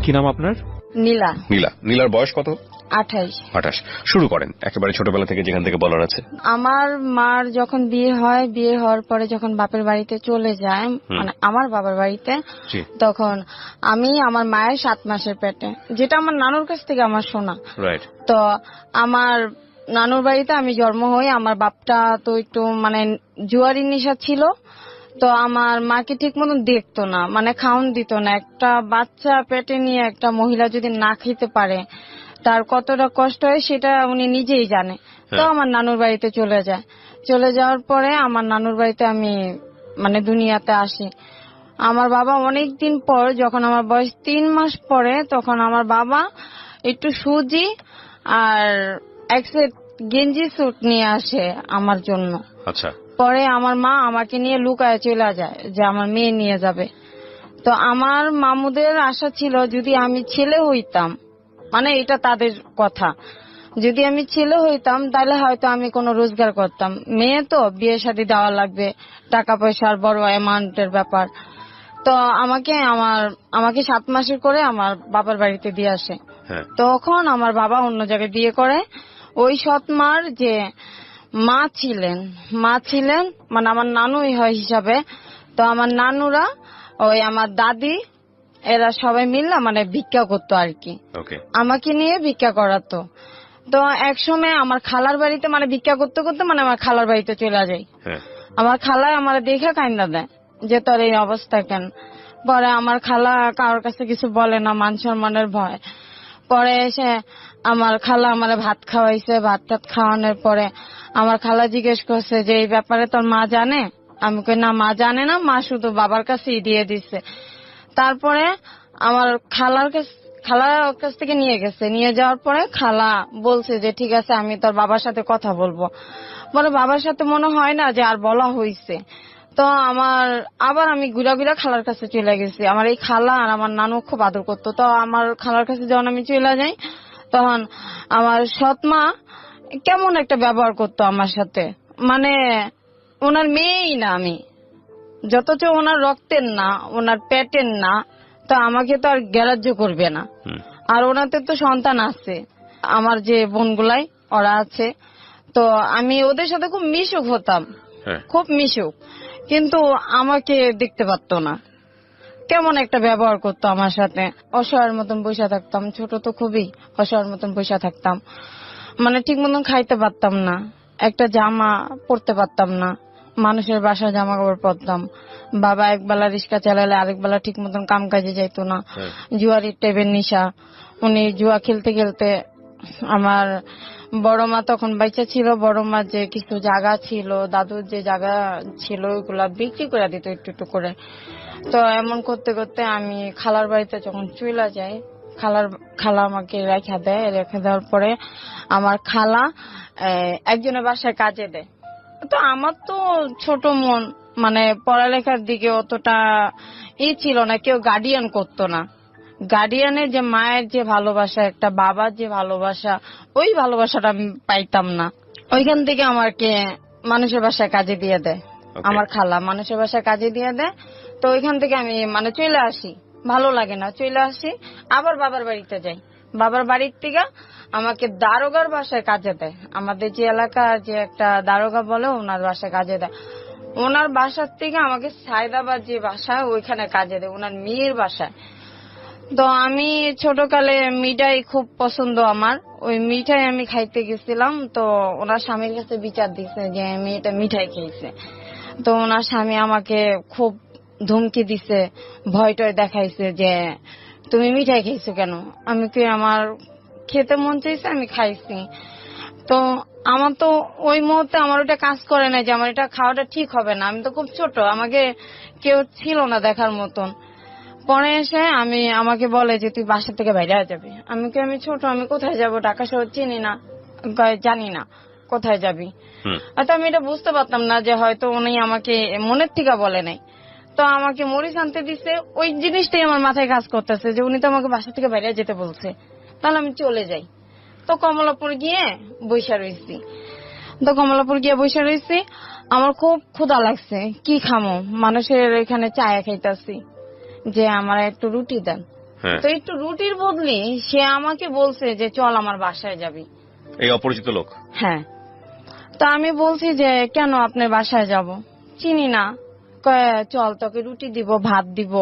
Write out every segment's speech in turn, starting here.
কি নাম আপনার? নীলা। নীলা। নীলার বয়স কত? 28। 28। শুরু করেন একেবারে ছোটবেলা থেকে, যেখান থেকে বলার আছে। আমার মার যখন বিয়ে হয়, বিয়ে হওয়ার পরে যখন বাপের বাড়িতে চলে যায়, মানে আমার বাবার বাড়িতে, তখন আমি আমার মায়ের 7 মাসের পেটে, যেটা আমার নানুর কাছ থেকে আমার শোনা। রাইট। তো আমার নানুর বাড়িতে আমি জন্ম হই। আমার বাপটা তো একটু মানে জুয়ারি নেশা ছিল, তো আমার মাকে ঠিক মতন দেখতো না, মানে খাওন দিত না। একটা বাচ্চা পেটে নিয়ে একটা মহিলা যদি না খেতে পারে তার কতটা কষ্ট হয় সেটা উনি নিজেই জানে। তো আমার নানুর বাড়িতে চলে যায়। চলে যাওয়ার পরে আমার নানুর বাড়িতে আমি মানে দুনিয়াতে আসি। আমার বাবা অনেক দিন পর, যখন আমার বয়স 3 মাস পরে, তখন আমার বাবা একটু সুজি আর এক সেট গেঞ্জি স্যুট নিয়ে আসে আমার জন্য। আচ্ছা। পরে আমার মা আমাকে নিয়ে লুকায় চলে যায় যে আমার মেয়ে নিয়ে যাবে। তো আমার মামুদের আশা ছিল যদি আমি ছেলে হইতাম, মানে এটা তাদের কথা, যদি আমি ছেলে হইতাম তাহলে হয়তো আমি কোনো রোজগার করতাম। মেয়ে তো বিয়ে শাদী দেওয়া লাগবে, টাকা পয়সার বড় অ্যামাউন্টের ব্যাপার। তো আমাকে 7 মাসের করে আমার বাবার বাড়িতে দিয়ে আসে। তখন আমার বাবা অন্য জায়গায় বিয়ে করে। ওই সৎ মার যে মা ছিলেন মানে আমার নানুই হয় হিসাবে। তো আমার নানুরা, ওই আমার দাদি, এরা সবাই মিললে মানে ভিক্ষা করতো আর কি, আমাকে নিয়ে ভিক্ষা করাতো। তো একসময় আমার খালার বাড়িতে মানে ভিক্ষা করতে করতে মানে আমার খালার বাড়িতে চলে যাই। আমার খালা আমার দেখে কান্দা দেয় যে তোর এই অবস্থা কেন। পরে আমার খালা কারোর কাছে কিছু বলে না, মান সম্মানের ভয়। পরে এসে আমার খালা আমার ভাত খাওয়াইছে। ভাত টাত খাওয়ানোর পরে আমার খালা জিজ্ঞেস করছে যে এই ব্যাপারে তোর মা জানে? আমি কই না, মা জানে না, মা শুধু বাবার কাছেই দিয়ে দিচ্ছে। তারপরে আমার খালার কাছ থেকে নিয়ে গেছে। নিয়ে যাওয়ার পরে খালা বলছে যে ঠিক আছে আমি তোর বাবার সাথে কথা বলবো। বলে বাবার সাথে মনে হয় না যে আর বলা হয়েছে। তো আবার আমি ঘুরা ঘুরা খালার কাছে চলে গেছি। আমার এই খালা আর আমার নানু খুব আদর করতো। তো আমার খালার কাছে যখন আমি চলে যাই, তখন আমার সৎ মা কেমন একটা ব্যবহার করতো আমার সাথে, মানে ওনার মেয়েই না আমি, যতচ ওনার রক্তের না, ওনার পেটের না, তো আমাকে তো আর গ্রাহ্য করবে না। আর ওনাদের তো সন্তান আছে, আমার যে বোনগুলাই ওরা আছে, তো আমি ওদের সাথে খুব মিশুক হতাম, খুব মিশুক, কিন্তু আমাকে দেখতে পারতো না। কেমন একটা ব্যবহার করতো আমার সাথে। অসহায়ের মতন বসে থাকতাম, ছোট তো খুবই, অসহায়ের মতন বসে থাকতাম, মানে ঠিক মতন খাইতে পারতাম না, একটা জামা পরতে পারতাম না, মানুষের বাসায় জামা কাপড় পরতাম। বাবা একবেলা রিক্সা চালালে আরেক বেলা ঠিক মতন কাম কাজে যাইতো না। জুয়ারির টেবের নিশা, উনি জুয়া খেলতে খেলতে, আমার বড় মা তখন বাইচা ছিল, বড় মা যে কিছু জায়গা ছিল, দাদুর যে জায়গা ছিল, ওইগুলা বিক্রি করে দিত একটু একটু করে। তো এমন করতে করতে আমি খালার বাড়িতে যখন চলে যাই, খালা আমাকে রেখা দেয়। রেখে দেওয়ার পরে আমার খালা একজনের বাসায় কাজে দেয়। তো আমার তো ছোট মন, মানে পড়ালেখার দিকে অতটা ছিল না, কেউ গার্ডিয়ান করতো না। গার্ডিয়ানের যে মায়ের যে ভালোবাসা, একটা বাবার যে ভালোবাসা, ওই ভালোবাসাটা আমি পাইতাম না। ওইখান থেকে আমাকে মানুষের বাসায় কাজে দিয়ে দেয়, আমার খালা মানুষের বাসায় কাজে দিয়ে দেয়। তো ওইখান থেকে আমি মানে চলে আসি, ভালো লাগে না, চলে আসি, আবার বাবার বাড়িতে যাই। বাবার বাড়ির থেকে আমাকে দারোগার বাসায় কাজে দেয়। আমাদের যে এলাকা যে একটা দারোগা বলে, ওনার বাসায় কাজে দেয়। ওনার বাসার থেকে আমাকে সায়দাবাদ যে বাসায়, ওইখানে কাজে দেয়, ওনার মেয়ের বাসায়। তো আমি ছোটকালে মিঠাই খুব পছন্দ আমার, ওই মিঠাই আমি খাইতে গেছিলাম। তো ওনার স্বামীর কাছে বিচার দিছে যে মেয়েটা মিঠাই খেয়েছে। তো ওনার স্বামী আমাকে খুব ধমকি দিছে, ভয় টয় দেখাইছে যে তুমি মিঠাই খেয়েছো কেন। আমি কি, আমার খেতে মন চাইছে, আমি খাইছি। তো আমার তো ওই মুহূর্তে আমার ওটা কাজ করে না যে আমার এটা খাওয়াটা ঠিক হবে না, আমি তো খুব ছোট, আমাকে কেউ ছিল না দেখার মতন। পরে এসে আমাকে বলে যে তুই বাসা থেকে বাইরে যাবি। আমি ছোট, আমি কোথায় যাব, ঢাকা শহর চিনি না, জানি না কোথায় যাবি। তো আমি এটা বুঝতে পারতাম না যে হয়তো উনি আমাকে মনের থেকে বলে নাই। তো আমাকে মরিচ আনতে দিছে, ওই জিনিসটাই আমার মাথায় কাজ করতেছে যে উনি তো আমাকে বাসা থেকে বাইরে যেতে বলছে, তাহলে আমি চলে যাই। তো কমলাপুর গিয়ে বৈশা রয়েছি। আমার খুব ক্ষুধা লাগছে, কি খামো, মানুষের এখানে চায়া খাইতেছি, যে আমার একটু রুটি দেন। হ্যাঁ। তো একটু রুটির বদলি সে আমাকে বলছে যে চল আমার বাসায় যাবি। এই অপরিচিত লোক? হ্যাঁ। তো আমি বলছি যে কেন আপনার বাসায় যাব, চিনি না। কয় চল তোকে রুটি দিব, ভাত দিব,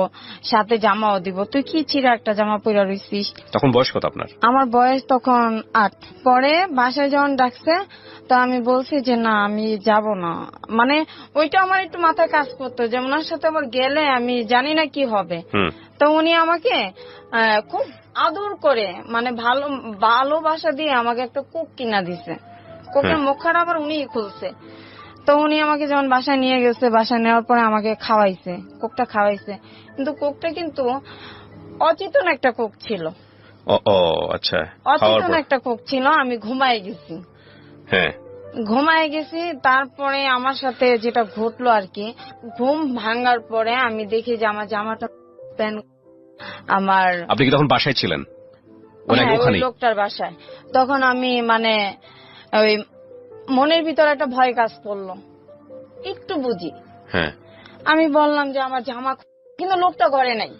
সাথে জামাও দিব, তুই কি ছিঁড়া একটা জামা পরে রইছিস। তখন বয়স কত আপনার? আমার বয়স তখন 8। পরে বাসায় যখন ডাকছে তো আমি বলছি যে না আমি যাব না, মানে ওইটা আমার একটু মাথায় কাজ করতো যে ওনার সাথে আবার গেলে আমি জানি না কি হবে। তো উনি আমাকে খুব আদর করে মানে ভালোবাসা দিয়ে আমাকে একটা কোক কিনা দিছে। কোকের মুখটা আবার উনিই খুলছে। তো উনি আমাকে যখন বাসায় নিয়ে গেছে, বাসায় নেওয়ার পরে আমাকে খাওয়াইছে, কোকটা খাওয়াইছে। কিন্তু কোকটা কিন্তু অচেতন একটা কোক ছিল। আচ্ছা। অচেতন একটা কোক ছিল। আমি ঘুমায় গেছি। হ্যাঁ, ঘুমায় গেছি। তারপরে আমার সাথে যেটা ঘটলো আর কি, ঘুম ভাঙার পরে আমি দেখি যে আমার জামাটা প্যান্ট আমার। আপনি কি তখন বাসায় ছিলেন? হ্যাঁ, ওই লোকটার বাসায়। তখন আমি মানে ওই মনের ভিতরে একটা ভয় কাজ করলো, একটু বুঝি। হ্যাঁ। আমি বললাম যে আমার জামা, কিন্তু লোকটা ঘরে নাই।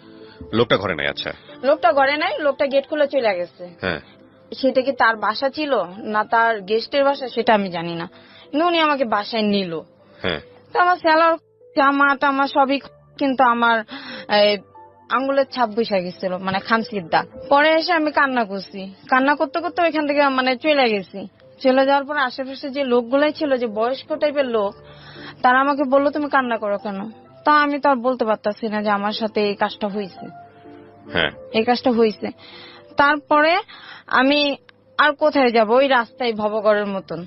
লোকটা ঘরে নাই? আচ্ছা। লোকটা ঘরে নাই, লোকটা গেট খুলে চলে গেছে। হ্যাঁ। সেটা কি তার বাসা ছিল না তার গেস্টের বাসা সেটা আমি জানি না, কিন্তু উনি আমাকে বাসায় নিল। হ্যাঁ। তো আমার স্যালার জামা টামা সবই, কিন্তু আমার আঙ্গুলের ছাপ বসে গেছিল, মানে খামচির দাগ। পরে এসে আমি কান্না করছি, কান্না করতে করতে ওইখান থেকে মানে চলে গেছি। চলে যাওয়ার পর আশেপাশে যে লোকগুলাই ছিল, যে বয়স্ক টাইপের লোক, তারা আমাকে বললো তুমি কান্না করো কেন। তা আমি তো আর বলতে পারতাছি না যে আমার সাথে এই কাজটা হয়েছে। হ্যাঁ, এই কাজটা হয়েছে। তারপরে আমি আর কোথায় যাব, ওই রাস্তায় ভবঘরের মতন,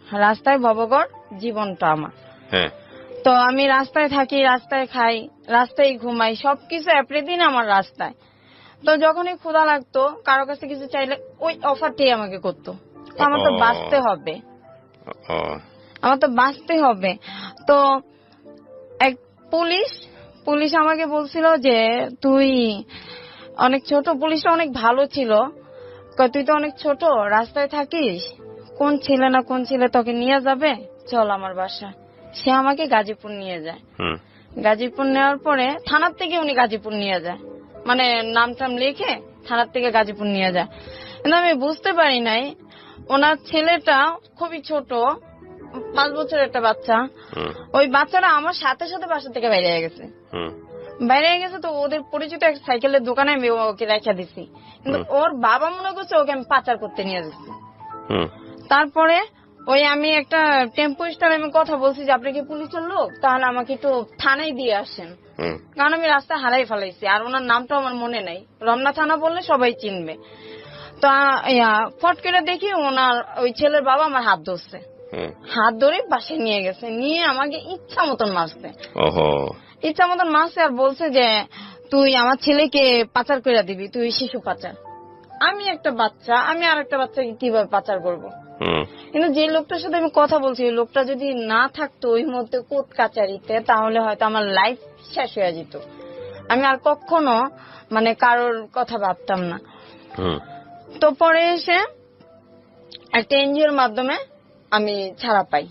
রাস্তায় ভবঘর জীবনটা আমার। হ্যাঁ। তো আমি রাস্তায় থাকি, রাস্তায় খাই, রাস্তায় ঘুমাই, সবকিছু এভরিদিন আমার রাস্তায়। তো যখনই ক্ষুধা লাগতো, কারো কাছে কিছু চাইলে ওই অফারটাই আমাকে করতো। আমার তো বাঁচতে হবে, আমার তো বাঁচতে হবে। তো এক পুলিশ আমাকে বলছিল যে তুই অনেক ছোট, পুলিশটা অনেক ভালো ছিল। তুই তো অনেক ছোট, রাস্তায় থাকিস, কোন ছেলে না কোন ছেলে তোকে নিয়ে যাবে, চল আমার বাসা। সে আমাকে গাজীপুর নিয়ে যায়। গাজীপুর নেওয়ার পরে থানার থেকে উনি গাজীপুর নিয়ে যায়, মানে নাম টাম লিখে থানার থেকে গাজীপুর নিয়ে যায়। কিন্তু আমি বুঝতে পারি নাই ওনার ছেলেটা খুবই ছোট, 5 বছরের একটা বাচ্চা। ওই বাচ্চাটা আমার সাথে সাথে বাসা থেকে বাইরে গেছে। তো ওদের পরিচিত এক সাইকেলের দোকানে আমি ওকে রেখে দিছি, কিন্তু ওর বাবা মনে করছে ওকে আমি পাচার করতে নিয়ে যাচ্ছি। তারপরে ওই আমি একটা টেম্পো স্ট্যান্ডে আমি কথা বলছি যে আপনি কি পুলিশের লোক, তাহলে আমাকে একটু থানায় দিয়ে আসেন, কারণ আমি রাস্তা হারাই ফেলাইছি। আর ওনার নামটা আমার মনে নাই, রমনা থানা বললে সবাই চিনবে। তো ফট করে দেখি ওনার ওই ছেলের বাবা আমার হাত ধরছে, হাত ধরে বাসায় নিয়ে গেছে, নিয়ে আমাকে ইচ্ছা মতন মারছে। ইচ্ছা মতন মারছে আর বলছে যে তুই আমার ছেলেকে পাচার করে দিবি, তুই শিশু পাচার। আমি একটা বাচ্চা, আমি আর একটা বাচ্চাকে কিভাবে পাচার করব। কিন্তু যে লোকটার সাথে আমি কথা বলছি, ওই লোকটা যদি না থাকতো ওই মধ্যে কোর্ট কাচারিতে, তাহলে হয়তো আমার লাইফ শেষ হয়ে যেত। আমি আর কখনো মানে কারোর কথা ভাবতাম না। তো পরে এসে একটা এনজিওর মাধ্যমে আমি ছাড়া পাই,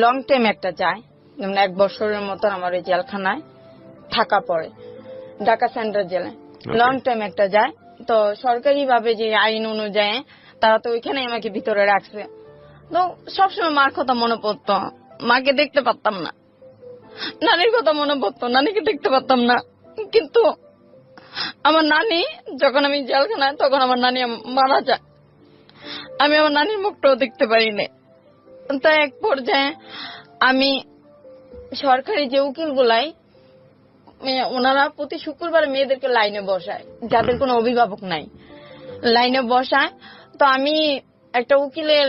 লং টাইম একটা যায়, যেমন 1 বছরের মতন আমার ওই জেলখানায় থাকা পড়ে, ঢাকা সেন্ট্রাল জেলে লং টাইম একটা যায়। তো সরকারি ভাবে যে আইন অনুযায়ী তারা তো ওইখানে আমাকে ভিতরে রাখছে। তো সবসময় মার কথা মনে পড়তো, মাকে দেখতে পারতাম না, নানির কথা মনে পড়তো, নানিকে দেখতে পারতাম না। কিন্তু আমার নানি যখন আমি জেলখানায়, তখন আমার নানি মারা যায়, আমি আমার নানির মুখটাও দেখতে পারি না। তো এক পর্যায়ে আমি সরকারি যে উকিল গুলাই, ওনারা প্রতি শুক্রবার মেয়েদেরকে লাইনে বসায়, যাদের কোনো অভিভাবক নাই, লাইনে বসায়। তো আমি একটা উকিলের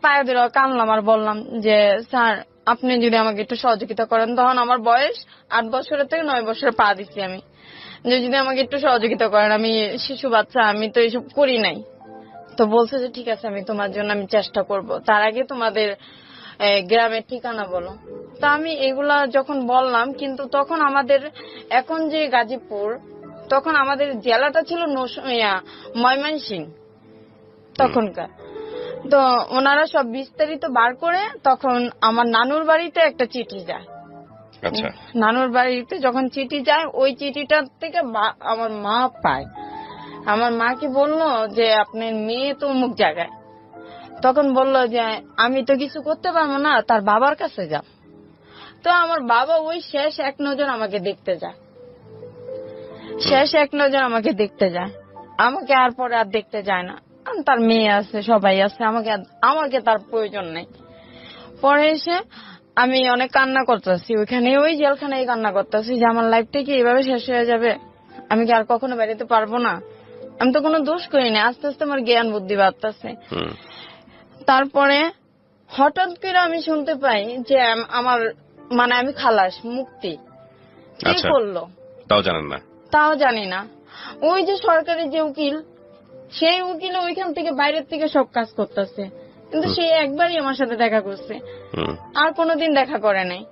পায়ে ধরে কানলাম আর বললাম যে স্যার আপনি যদি আমাকে একটু সহযোগিতা করেন। তখন আমার বয়স 8 বছরের থেকে 9 বছরে পা দিচ্ছি আমি, যে যদি আমাকে একটু সহযোগিতা করেন, আমি শিশু বাচ্চা, আমি তো এইসব করি নাই। তো বলছে যে ঠিক আছে, আমি তোমার জন্য আমি চেষ্টা করব, তার আগে তোমাদের গ্রামের ঠিকানা বলো। তা আমি এগুলা যখন বললাম, কিন্তু তখন আমাদের এখন যে গাজীপুর, তখন আমাদের জেলাটা ছিল ময়মনসিংহ তখনকার। তো ওনারা সব বিস্তারিত বার করে তখন আমার নানুর বাড়িতে একটা চিঠি যায়। আচ্ছা। নানুর বাড়িতে যখন চিঠি যায় ওই চিঠিটার থেকে আমার মা পায়। আমার মাকে বললো যে আপনার মেয়ে তো অমুক জায়গায়। তখন বললো যে আমি তো কিছু করতে পারবো না, তার বাবার কাছে যাও। তো আমার বাবা ওই শেষ এক নজর আমাকে দেখতে যায়, শেষ এক নজর আমাকে দেখতে যায়, আমাকে আর পরে আর দেখতে যায় না। তার মেয়ে আছে, সবাই আছে, আমাকে তার প্রয়োজন নেই। পরে এসে আমি অনেক কান্না করতেছি, ওইখানে ওই জেলখানায় কান্না করতেছি যে আমার লাইফটা কি এভাবে শেষ হয়ে যাবে, আমি কি আর কখনো বেরোতে পারবো না। আমি তো কোনো দোষ করিনি, আস্তে আস্তে আমার জ্ঞান বুদ্ধি বাড়তেছে। তারপরে হঠাৎ করে আমি শুনতে পাই যে আমার মানে আমি খালাস, মুক্তি। কে করলো তাও জানেন না? তাও জানি না। ওই যে সরকারি যে উকিল, সেই উকিল ওইখান থেকে বাইরের থেকে সব কাজ করতেছে, কিন্তু সে একবারই আমার সাথে দেখা করছে, আর কোনোদিন দেখা করে নাই।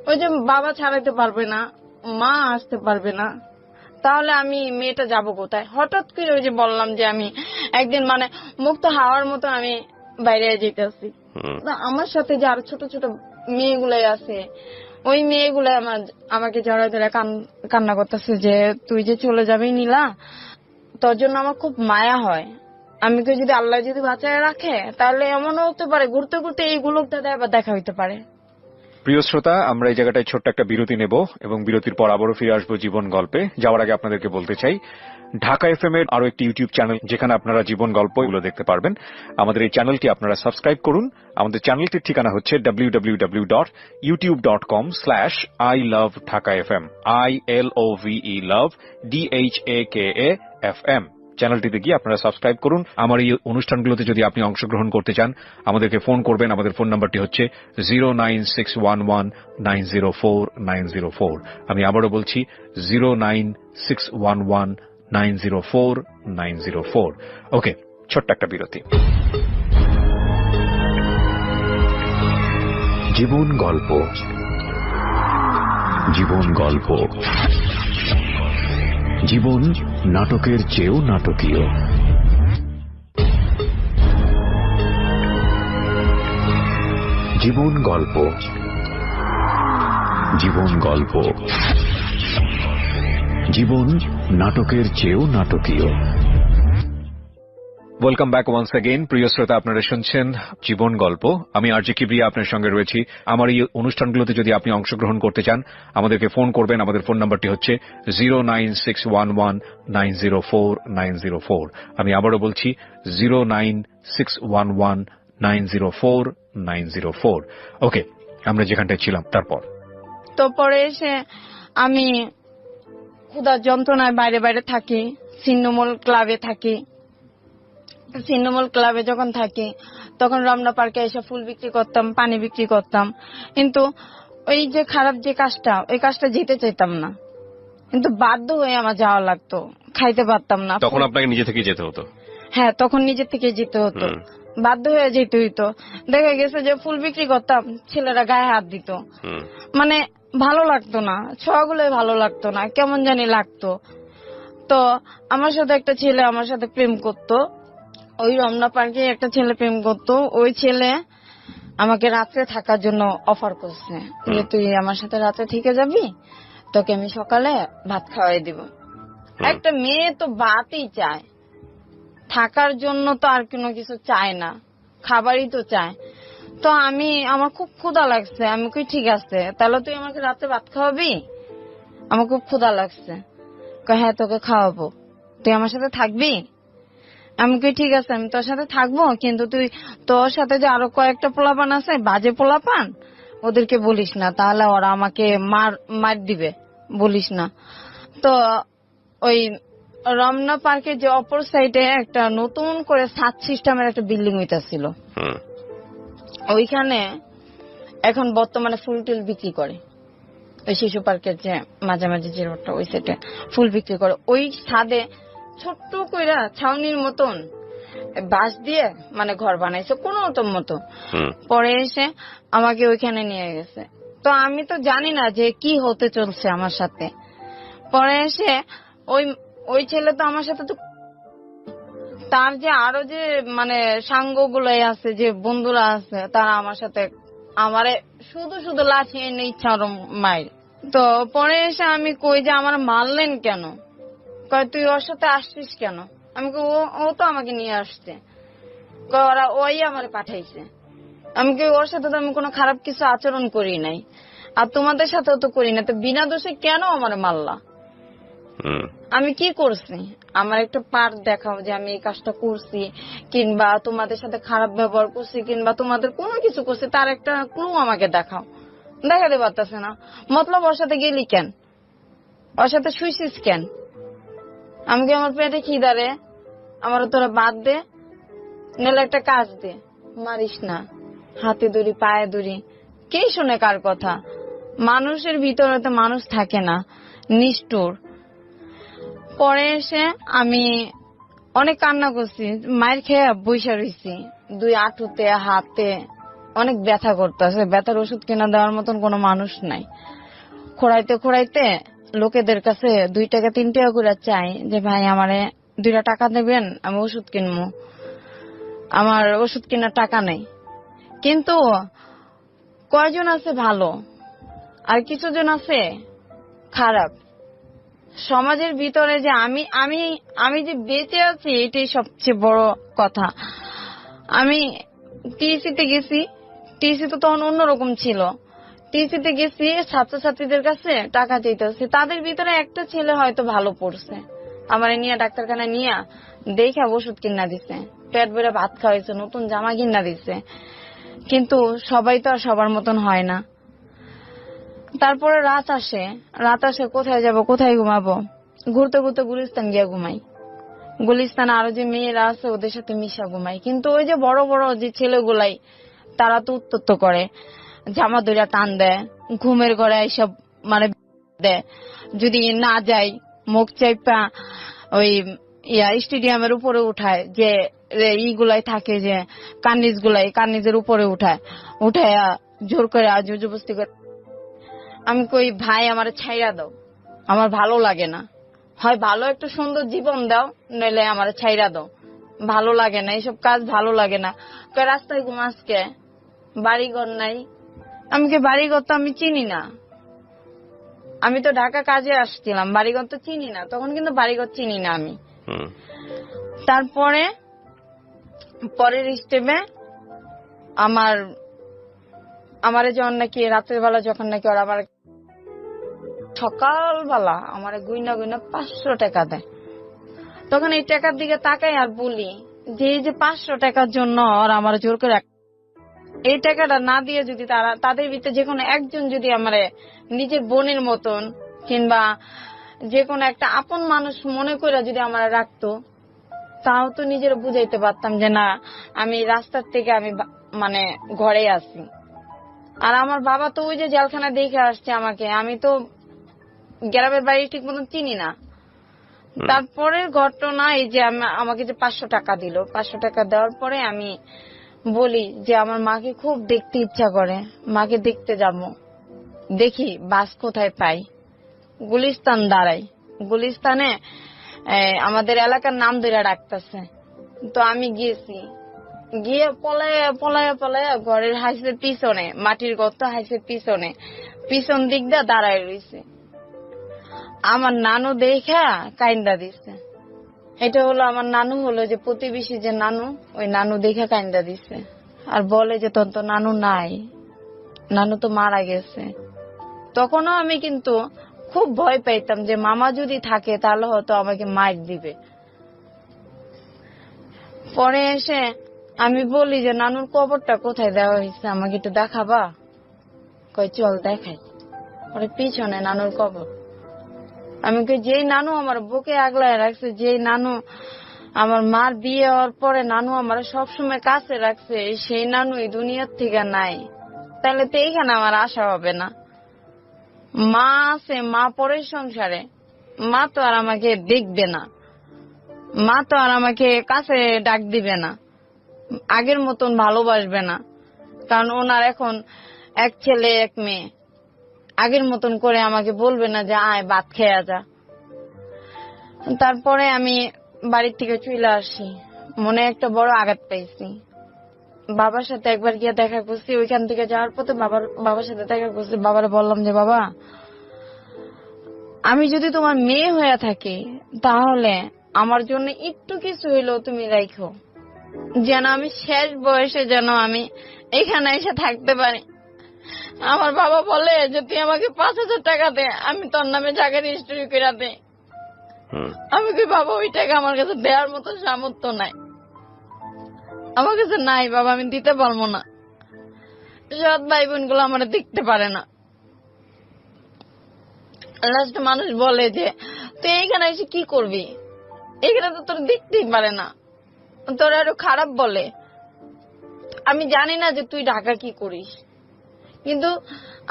ওই যে বাবা ছাড়াইতে পারবে না, মা আসতে পারবে না, তাহলে আমি মেয়েটা যাব কোথায়? হঠাৎ করে ওই যে বললাম যে আমি একদিন মানে মুক্ত হাওয়ার মতো আমি বাইরে যেতেছি। আমার সাথে যে আরো ছোট ছোট মেয়েগুলাই আছে, ওই মেয়েগুলো আমাকে জড়াই ধরে কান্না করতেছে যে তুই যে চলে যাবি নীলা, তোর জন্য আমার খুব মায়া হয়। আমি তো যদি আল্লাহ যদি বাঁচায় রাখে তাহলে এমনও হতে পারে ঘুরতে ঘুরতে এইগুলো আবার দেখা হইতে পারে। প্রিয় শ্রোতা, আমরা এই জায়গাটায় ছোট্ট একটা বিরতি নেব এবং বিরতির পর আবারও ফিরে আসবো জীবন গল্পে। যাওয়ার আগে আপনাদেরকে বলতে চাই, ঢাকা এফএম এর আরো একটি ইউটিউব চ্যানেল যেখানে আপনারা জীবন গল্পগুলো দেখতে পারবেন। আমাদের এই চ্যানেলটি আপনারা সাবস্ক্রাইব করুন। আমাদের চ্যানেলটির ঠিকানা হচ্ছে www.youtube.com/ilovedhakafm ILOVE love DHAKAFM। চ্যানেলটিতে গিয়ে আপনারা সাবস্ক্রাইব করুন। আমার এই অনুষ্ঠানগুলোতে যদি আপনি অংশগ্রহণ করতে চান আমাদেরকে ফোন করবেন। আমাদের ফোন নাম্বারটি হচ্ছে 09611904904। আমি আবারও বলছি 09611904904। ওকে, ছোট্ট একটা বিরতি। জীবন গল্প, জীবন গল্প, জীবন নাটকের চেয়েও নাটকীয়। জীবন গল্প, জীবন গল্প, জীবন নাটকের চেয়েও নাটকীয়। Welcome back once again. প্রিয় শ্রোতা, আপনারা শুনছেন জীবন গল্প। আমি আরজে কিবরিয়া আপনার সঙ্গে রয়েছি। আমার এই অনুষ্ঠানগুলোতে যদি আপনি অংশগ্রহণ করতে চান আমাদেরকে ফোন করবেন। আমাদের ফোন নাম্বারটি হচ্ছে 09611904904। আমি আবারও বলছি 09611904904। ওকে, আমরা যেখানটায় ছিলাম তারপর তো পরে এসে আমি ক্ষুধার যন্ত্রণায় বাইরে বাইরে থাকি, ছিন্নমূল ক্লাবে থাকি। ছিন্নমূল ক্লাবে যখন থাকি তখন রমনা পার্কে এসে ফুল বিক্রি করতাম, পানি বিক্রি করতাম, কিন্তু ওই যে খারাপ যে কাজটা, ওই কাজটা যেতে চাইতাম না, কিন্তু বাধ্য হয়ে আমার যাওয়া লাগতো, খাইতে পারতাম না। তখন আপনাকে নিজে থেকে যেতে হতো? হ্যাঁ, তখন নিজে থেকে যেতে হতো, বাধ্য হয়ে যেতে হইতো। দেখা গেছে যে ফুল বিক্রি করতাম, ছেলেরা গায়ে হাত দিত, মানে ভালো লাগতো না, ছোঁয়াগুলো ভালো লাগতো না, কেমন জানি লাগতো। তো আমার সাথে একটা ছেলে আমার সাথে প্রেম করতো, ওই রমনা পার্কে একটা ছেলে প্রেম করতো। ওই ছেলে আমাকে রাত্রে থাকার জন্য অফার করছে যে তুই আমার সাথে রাতে থেকে যাবি, তোকে আমি সকালে ভাত খাওয়াই দিব। একটা মেয়ে তো ভাতই চায়, থাকার জন্য তো আর কোনো কিছু চায় না, খাবারই তো চায়। তো আমার খুব ক্ষুধা লাগছে, আমি কই ঠিক আছে তাহলে তুই আমাকে রাতে ভাত খাওয়াবি, আমার খুব ক্ষুধা লাগছে। হ্যাঁ তোকে খাওয়াবো, তুই আমার সাথে থাকবি? আমি কই ঠিক আছে আমি তোর সাথে থাকবো, কিন্তু তুই তোর সাথে যে আরো কয়েকটা পোলাপান আছে বাজে পোলাপান, ওদেরকে বলিস না, তাহলে ওরা আমাকে মার দিবে, বলিস না। তো ওই রমনা পার্কের যে অপর সাইডে একটা নতুন করে সাত সিস্টেমের একটা বিল্ডিং হইতাছিল, ওইখানে এখন বর্তমানে ফুল টুল বিক্রি করে। ওই শিশু পার্কের যে মাঝামাঝি যে রোডটা, ওই সাইডে ফুল বিক্রি করে। ওই ছাদে ছোট্ট কইরা ছাউনির মতন বাঁশ দিয়ে মানে ঘর বানাইছে কোন মতো। পরে এসে আমাকে ওইখানে নিয়ে গেছে। তো আমি তো জানি না যে কি হতে চলছে আমার সাথে। পরে এসে ওই ছেলে তো আমার সাথে তো তার যে আরো যে মানে সাঙ্গ গুলাই আছে, যে বন্ধুরা আছে, তারা আমার সাথে আমারে শুধু শুধু লাঠি এনে ইচ্ছা মায়ের তো পরে এসে আমি কই যে আমার মারলেন কেন, কয় তুই ওর সাথে আসছিস কেন? আমি কই ও তো আমাকে নিয়ে আসছে। কয় ওই আমার পাঠাইছে। আমি কই ওর সাথে তো আমি কোনো খারাপ কিছু আচরণ করি নাই, আর তোমাদের সাথেও তো করি না, তো বিনা দোষে কেন আমার মারলা? হুম। আমি কি করছি? আমার একটা পার্ট দেখাও যে আমি এই কাজটা করছি, কিংবা তোমাদের সাথে খারাপ ব্যবহার করছি, কিংবা তোমাদের কোনো কিছু করছি, তার একটা ক্লু আমাকে দেখাও। দেখাতে পারতেছে না। মতলব ওর সাথে গেলি কেন, ওর সাথে শুইছিস কেন? আমি কি আমার পেটে খিদারে, আমার তোরা বাদ দে, নাহলে একটা কাজ দে, মারিস না। হাতে দড়ি পায়ে দড়ি, কে শুনে কার কথা? মানুষের ভিতরে তো মানুষ থাকে না, নিষ্ঠুর। পরে এসে আমি অনেক কান্না করছি, মায়ের খেয়ে বইসা রইছি, 2 হাঁটুতে হাতে অনেক ব্যথা করতেছে, ব্যথার ওষুধ কিনা দেওয়ার মতন কোনো মানুষ নাই। খোড়াইতে খোড়াইতে লোকেদের কাছে 2 টাকা 3 টাকা করে চাই যে ভাই আমারে 2 টাকা দেবেন, আমি ওষুধ কিনবো। আমার ওষুধ কেনার টাকা নেই। কিন্তু কয়জন আছে ভালো, আর কিছুজন আছে খারাপ। সমাজের ভিতরে যে আমি আমি আমি যে বেঁচে আছি, এটাই সবচেয়ে বড় কথা। আমি টিএসসিতে গেছি, টিএসসি তো তখন অন্যরকম ছিল। টিএসসিতে গেছি, ছাত্রছাত্রীদের কাছে টাকা চাইতেছি, তাদের ভিতরে একটা ছেলে হয়তো ভালো পড়ছে, আমার নিয়ে ডাক্তারখানায় নিয়ে দেখে ওষুধ কিনা দিছে, পেট ভরে ভাত খাওয়াইছে, নতুন জামা কিনা দিছে। কিন্তু সবাই তো আর সবার মতন হয় না। তারপরে রাত আসে, কোথায় যাব, কোথায় ঘুমাবো? ঘুরতে ঘুরতে গুলিস্তান গিয়ে ঘুমাই। গুলিস্তানে আরো যে মেয়েরা আছে ওদের সাথে মিশা ঘুমাই। কিন্তু ওই যে বড় বড় যে ছেলেগুলাই, তারা তো উত্তপ্ত করে, জামা দইরা টান দেয়, ঘুমের ঘরে এইসব মানে দেয়। যদি না যাই, মুখ চাইপা ওই স্টেডিয়ামের উপরে উঠায়, যে ইগুলাই থাকে, যে কার্নিজের উপরে উঠায়, জোর করে জোর জবরদস্তি করে। আমি কই ভাই আমার ছাইরা দাও, আমার ভালো লাগে না, হয় ভালো একটা সুন্দর জীবন দাও, নইলে আমার ছাইরা দাও, ভালো লাগে না এইসব কাজ, ভালো লাগে না। কই রাস্তায় ঘুমাস কে, বাড়িঘর নাই? আমি কি বাড়িঘর তো আমি চিনি না, আমি তো ঢাকা কাজে আসছিলাম, বাড়িঘর তো চিনি না, তখন কিন্তু বাড়িঘর চিনি না আমি। হুম। তারপরে পরের স্টেপে আমার যখন নাকি রাতের বেলা, যখন নাকি ওরা আমার সকালবেলা আমার গুইনা গুইনা 500 টাকা দেয়, তখন এই টাকার দিকে তাকাই আর বলি যে এই যে 500 টাকার জন্য ওরা আমার জোর করে, এই টাকাটা না দিয়ে যদি তাদের ভিতরে যে কোনো একজন যদি আমার নিজের বোনের মতন, কিংবা যে কোনো একটা আপন মানুষ মনে করে যদি আমার রাখতো, তাও তো নিজের বুঝাইতে পারতাম যে না, আমি রাস্তার থেকে আমি মানে ঘরে আছি। আর আমার বাবা তো ওই যে জেলখানা দেখে আসছে আমাকে, আমি তো গ্রামের বাড়ি ঠিক মতন চিনি না। তারপরের ঘটনা এই যে আমাকে যে 500 টাকা দিল, 500 টাকা দেওয়ার পরে আমি বলি যে আমার মাকে খুব দেখতে ইচ্ছা করে, মাকে দেখতে যাবো, দেখি বাস কোথায় পাই। গুলিস্তান দাঁড়াই, গুলিস্তানে আমাদের এলাকার নাম ধরে রাখতেছে। তো আমি গিয়েছি, গিয়ে পলায়া ঘরের হাইসের পিছনে, মাটির গর্ত হাইসের পিছন দিক দিয়ে দাঁড়ায় রয়েছে। আমার নানু দেখা কাইন্দা দিছে। এটা হলো আমার নানু, হলো যে প্রতিবেশী যে নানু, ওই নানু দেখা কাইন্দা দিছে, আর বলে যে তোর তো নানু নাই, নানু তো মারা গেছে। তখনও আমি কিন্তু খুব ভয় পাইতাম যে মামা যদি থাকে তাহলে হয়তো আমাকে মার দিবে। পরে এসে আমি বলি যে নানুর কবরটা কোথায় দেওয়া হয়েছে, আমাকে একটু দেখাবা? কই চল দেখাই। পরে পিছনে নানুর কবর। আমি কই যেই নানু আমার বুকে আগলায় রাখছে, যেই নানু আমার মার বিয়ে হওয়ার পরে নানু আমার সবসময় কাছে রাখছে, সেই নানু এই দুনিয়ার থেকে নাই, তাহলে তো এইখানে আমার আশা হবে না। মা আছে, মা পরের সংসারে, মা তো আর আমাকে দেখবে না, মা তো আর আমাকে কাছে ডাক দিবে না, আগের মতন ভালোবাসবে না, কারণ ওনার এখন 1 ছেলে 1 মেয়ে, আগের মতন করে আমাকে বলবে না যে আয় ভাত খেয়ে যা। তারপরে আমি বাড়ির থেকে চলে আসি, মনে একটা বড় আঘাত পাইছি। বাবার সাথে একবার গিয়ে দেখা করছি, ওইখান থেকে যাওয়ার পথে বাবার সাথে দেখা করছি। বাবারে বললাম যে বাবা আমি যদি তোমার মেয়ে হয়ে থাকি তাহলে আমার জন্য একটু কিছু হইলেও তুমি রাখো, যেন আমি শেষ বয়সে যেন আমি এখানে এসে থাকতে পারি। আমার বাবা বলে যে তুই আমাকে 5,000 টাকা দে, আমি তোর নামে জায়গা রেজিস্ট্রি করে দে। আমি কি বাবা ওই টাকা আমার কাছে দেওয়ার মতো সামর্থ্য নাই, আমার কাছে নাই বাবা, আমি দিতে পারবো না। সৎ ভাই বোন গুলো আমার দেখতে পারে না। লাস্ট মানুষ বলে যে তুই এখানে এসে কি করবি, এখানে তো তোর দেখতেই পারে না, তোর আরো খারাপ বলে। আমি জানি না যে তুই ঢাকা কি করিস, কিন্তু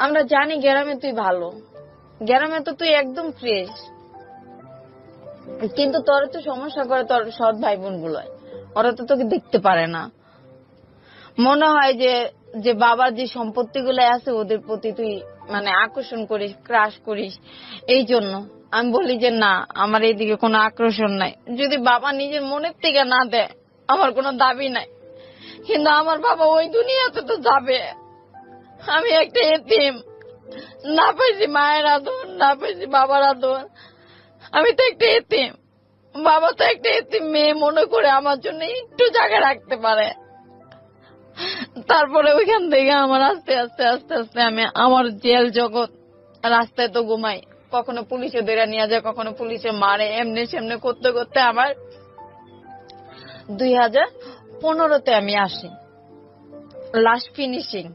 আমরা জানি গ্রামে তুই ভালো, গ্রামে তো তুই একদম ফ্রেশ, কিন্তু তোর তো সমস্যা করে তোর সৎ ভাই বোন গুলো, ওরা তো তোকে দেখতে পারে না। মনে হয় যে বাবার যে সম্পত্তি গুলো আছে ওদের প্রতি তুই মানে আকর্ষণ করিস, ক্রাশ করিস। এই জন্য আমি বলি যে না, আমার এইদিকে কোনো আকর্ষণ নাই। যদি বাবা নিজের মনের থেকে না দেয় আমার কোনো দাবি নাই, কিন্তু আমার বাবা ওই দুনিয়াতে তো যাবে। আমি একটা এতিম, না পাইছি মায়ের আদর, না পাইছি বাবার আদর, আমি তো একটা এতিম। বাবা তো একটা এতিম মেয়ে মনে করে আমার জন্য একটু জায়গা রাখতে পারে। তারপরে ওইখান থেকে আমার আস্তে আস্তে আস্তে আস্তে আমি আমার জেল জগৎ, রাস্তায় তো ঘুমাই, কখনো পুলিশে ধরে নিয়ে যায়, কখনো পুলিশে মারে, এমনি সেমনি করতে করতে আমার 2015-তে আমি আসি লাস্ট ফিনিশিং।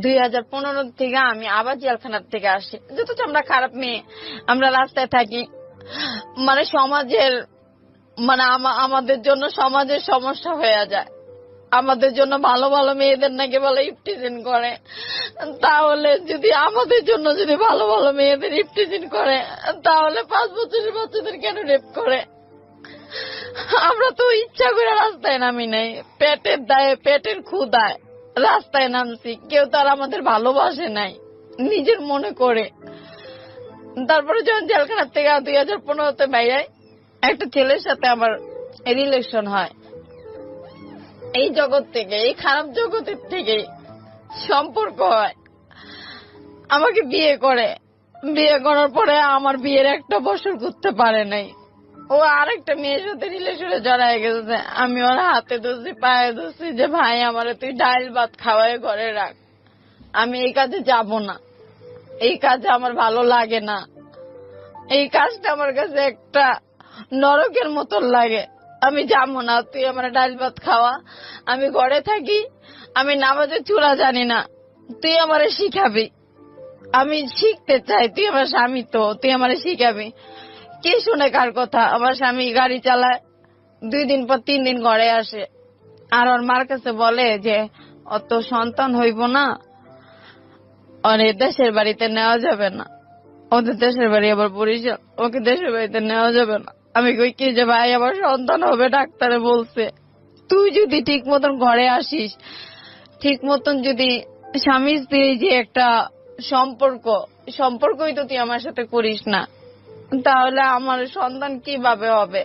2015 থেকে আমি আবার জেলখানার থেকে আসি। যত আমরা খারাপ মেয়ে, আমরা রাস্তায় থাকি, মানে সমাজের মানে আমাদের জন্য সমাজের সমস্যা হয়ে যায়। আমাদের জন্য ভালো ভালো মেয়েদের নাকি বলে ইফটিজিন করে, তাহলে যদি আমাদের জন্য যদি ভালো ভালো মেয়েদের ইফটিজিন করে তাহলে 5 বছরের বাচ্চাদের কেন রেপ করে? আমরা তো ইচ্ছা করে রাস্তায় নামি নাই, পেটের দায়ে পেটের ক্ষুধায় রাস্তায় নামছি। কেউ তো আর আমাদের ভালোবাসে নাই, নিজের মনে করে। তারপরে যখন জেলখানার থেকে 2015-তে বাইরে একটা ছেলের সাথে আমার রিলেশন হয়, এই জগৎ থেকে, এই খারাপ জগতের থেকে সম্পর্ক হয়, আমাকে বিয়ে করে। বিয়ে করার পরে আমার বিয়ের 1 বছর করতে পারে নাই, ও আরেকটা মেয়ের সাথে রিলেশনে জড়ায় গেছে। আমি ওর হাতে ধরছি, পায়ে ধরছি যে ভাই আমারে তুই ডাল ভাত খাওয়াই ঘরে রাখ, আমি এই কাজে যাব না, এই কাজে আমার ভালো লাগে না, এই কাজটা আমার কাছে একটা নরকের মতন লাগে, আমি যাবো না, তুই আমার ডাল ভাত খাওয়া, আমি ঘরে থাকি, আমি নামাজের চূড়া জানি না, তুই আমারে শিখাবি, আমি শিখতে চাই, তুই আমার স্বামী তো, তুই আমারে শিখাবি। কে শুনে কার কথা? আমার স্বামী গাড়ি চালায়, 2 দিন পর 3 দিন ঘরে আসে, আর ওর মার কাছে বলে যে অত সন্তান হইব না, ওরে দেশের বাড়িতে নেওয়া যাবে না, ওদের দেশের বাড়ি আবার বরিশাল, ওকে দেশের বাড়িতে নেওয়া যাবে না। আমি কই কি যে ভাই আমার সন্তান হবে, ডাক্তারে বলছে, তুই যদি ঠিক মতন ঘরে আসিস, ঠিক মতন যদি স্বামী স্ত্রী যে একটা সম্পর্কই তো তুই আমার সাথে করিস না, তাহলে আমার সন্তান কিভাবে হবে?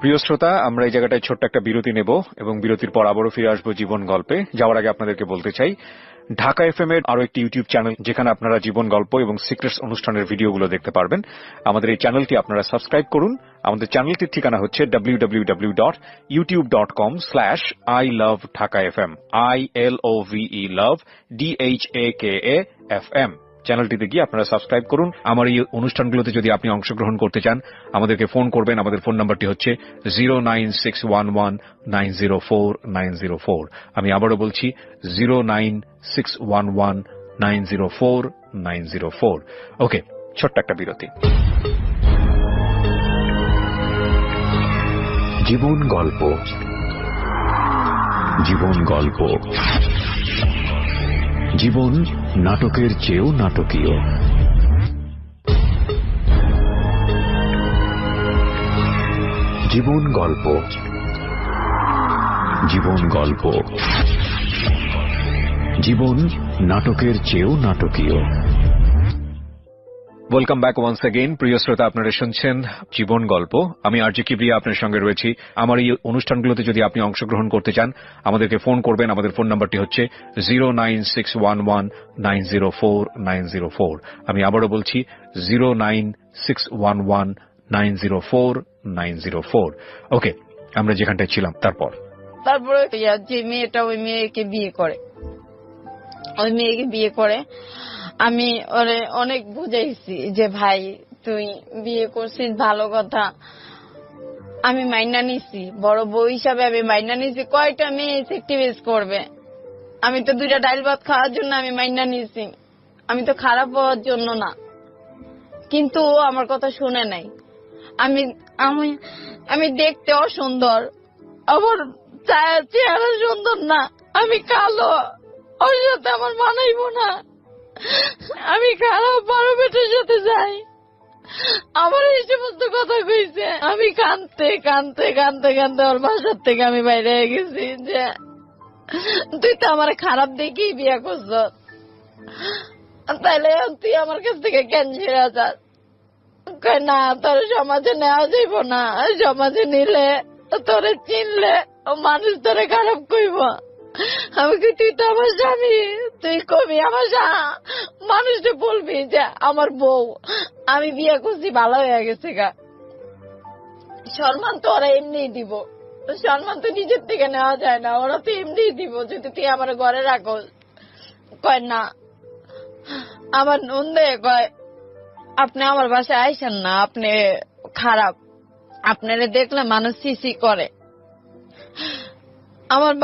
প্রিয় শ্রোতা, আমরা এই জায়গাটায় ছোট্ট একটা বিরতি নেব এবং বিরতির পর আবারও ফিরে আসবো জীবন গল্পে। যাওয়ার আগে আপনাদেরকে বলতে চাই, ঢাকা এফএম এর আরো একটি ইউটিউব চ্যানেল যেখানে আপনারা জীবন গল্প এবং সিক্রেটস অনুষ্ঠানের ভিডিওগুলো দেখতে পারবেন। আমাদের এই চ্যানেলটি আপনারা সাবস্ক্রাইব করুন। আমাদের চ্যানেলটির ঠিকানা হচ্ছে www.youtube.com/ilovedhakafm, ILOVE love DHAKAFM। চ্যানেলটিতে গিয়ে আপনারা সাবস্ক্রাইব করুন। আমার এই অনুষ্ঠানগুলোতে যদি আপনি অংশগ্রহণ করতে চান, আমাদেরকে ফোন করবেন। আমাদের ফোন নাম্বারটি হচ্ছে 09611904904। আমি আবারও বলছি 09611904904। ওকে, ছোট্ট একটা বিরতি। জীবন গল্প, জীবন গল্প, জীবন নাটকের চেয়েও নাটকীয়। জীবন গল্প, জীবন গল্প, জীবন নাটকের চেয়েও নাটকীয়। Welcome back once again. প্রিয় শ্রোতা, আপনারা শুনছেন জীবন গল্প। আমি আরজে কিবরিয়া আপনার সঙ্গে রয়েছি। আমার এই অনুষ্ঠানগুলোতে যদি আপনি অংশগ্রহণ করতে চান, আমাদেরকে ফোন করবেন। আমাদের ফোন নাম্বারটি হচ্ছে 09611904904। আমি আবারও বলছি 09611904904। ওকে, আমরা যেখানটায় ছিলাম তারপরে যে মেয়েটা ওই মেয়েকে বিয়ে করে আমি ওরে অনেক বুঝাইছি যে ভাই তুই বিয়ে করছিস ভালো কথা, আমি মাইনা নিছি, বড় বউ হিসাবে আমি মাইনা নিছি। কয়টা মেয়ে সেক্টিভেজ করবে? আমি তো 2টা ডাল ভাত খাওয়ার জন্য আমি মাইনা নিছি, আমি তো খারাপ হওয়ার জন্য না। কিন্তু ও আমার কথা শুনে নাই। আমি আমি আমি দেখতে অসুন্দর, আমার চেহারা সুন্দর না, আমি কালো, ওর সাথে আমার মানাইব না, আমি খারাপ, বড় বেটার সাথে যাই। আমার এই সমস্ত কথা কইছে। আমি কাঁদতে কাঁদতে কাঁদতে কাঁদতে ওর বাসার থেকে আমি বাইরে হয়ে গেছি যে তুই তো আমার খারাপ দেখেই বিয়ে করছ, তাইলে তুই আমার কাছ থেকে কেন ছেড়ে যাস? না, তোর সমাজে নেওয়া যাইব না, সমাজে নিলে তোরে চিনলে মানুষ তোরে খারাপ কইব। আমি কি, তুই তো আমার স্বামী, তুই কবি আমার মানুষটা বলবি যে আমার বউ, আমি বিয়ে করছি ভালো হয়ে গেছে গা। সম্মান তো ওরা এমনিই দিব, সম্মান তো নিজের থেকে নেওয়া যায় না, ওরা তো এমনিই দিব যদি তুই আমার ঘরে রাখোস। কয় না, আমার নন্দে কয় আপনি আমার বাসায় আইসেন না, আপনি খারাপ, আপনারে দেখলে মানুষ সিসি করে। আমার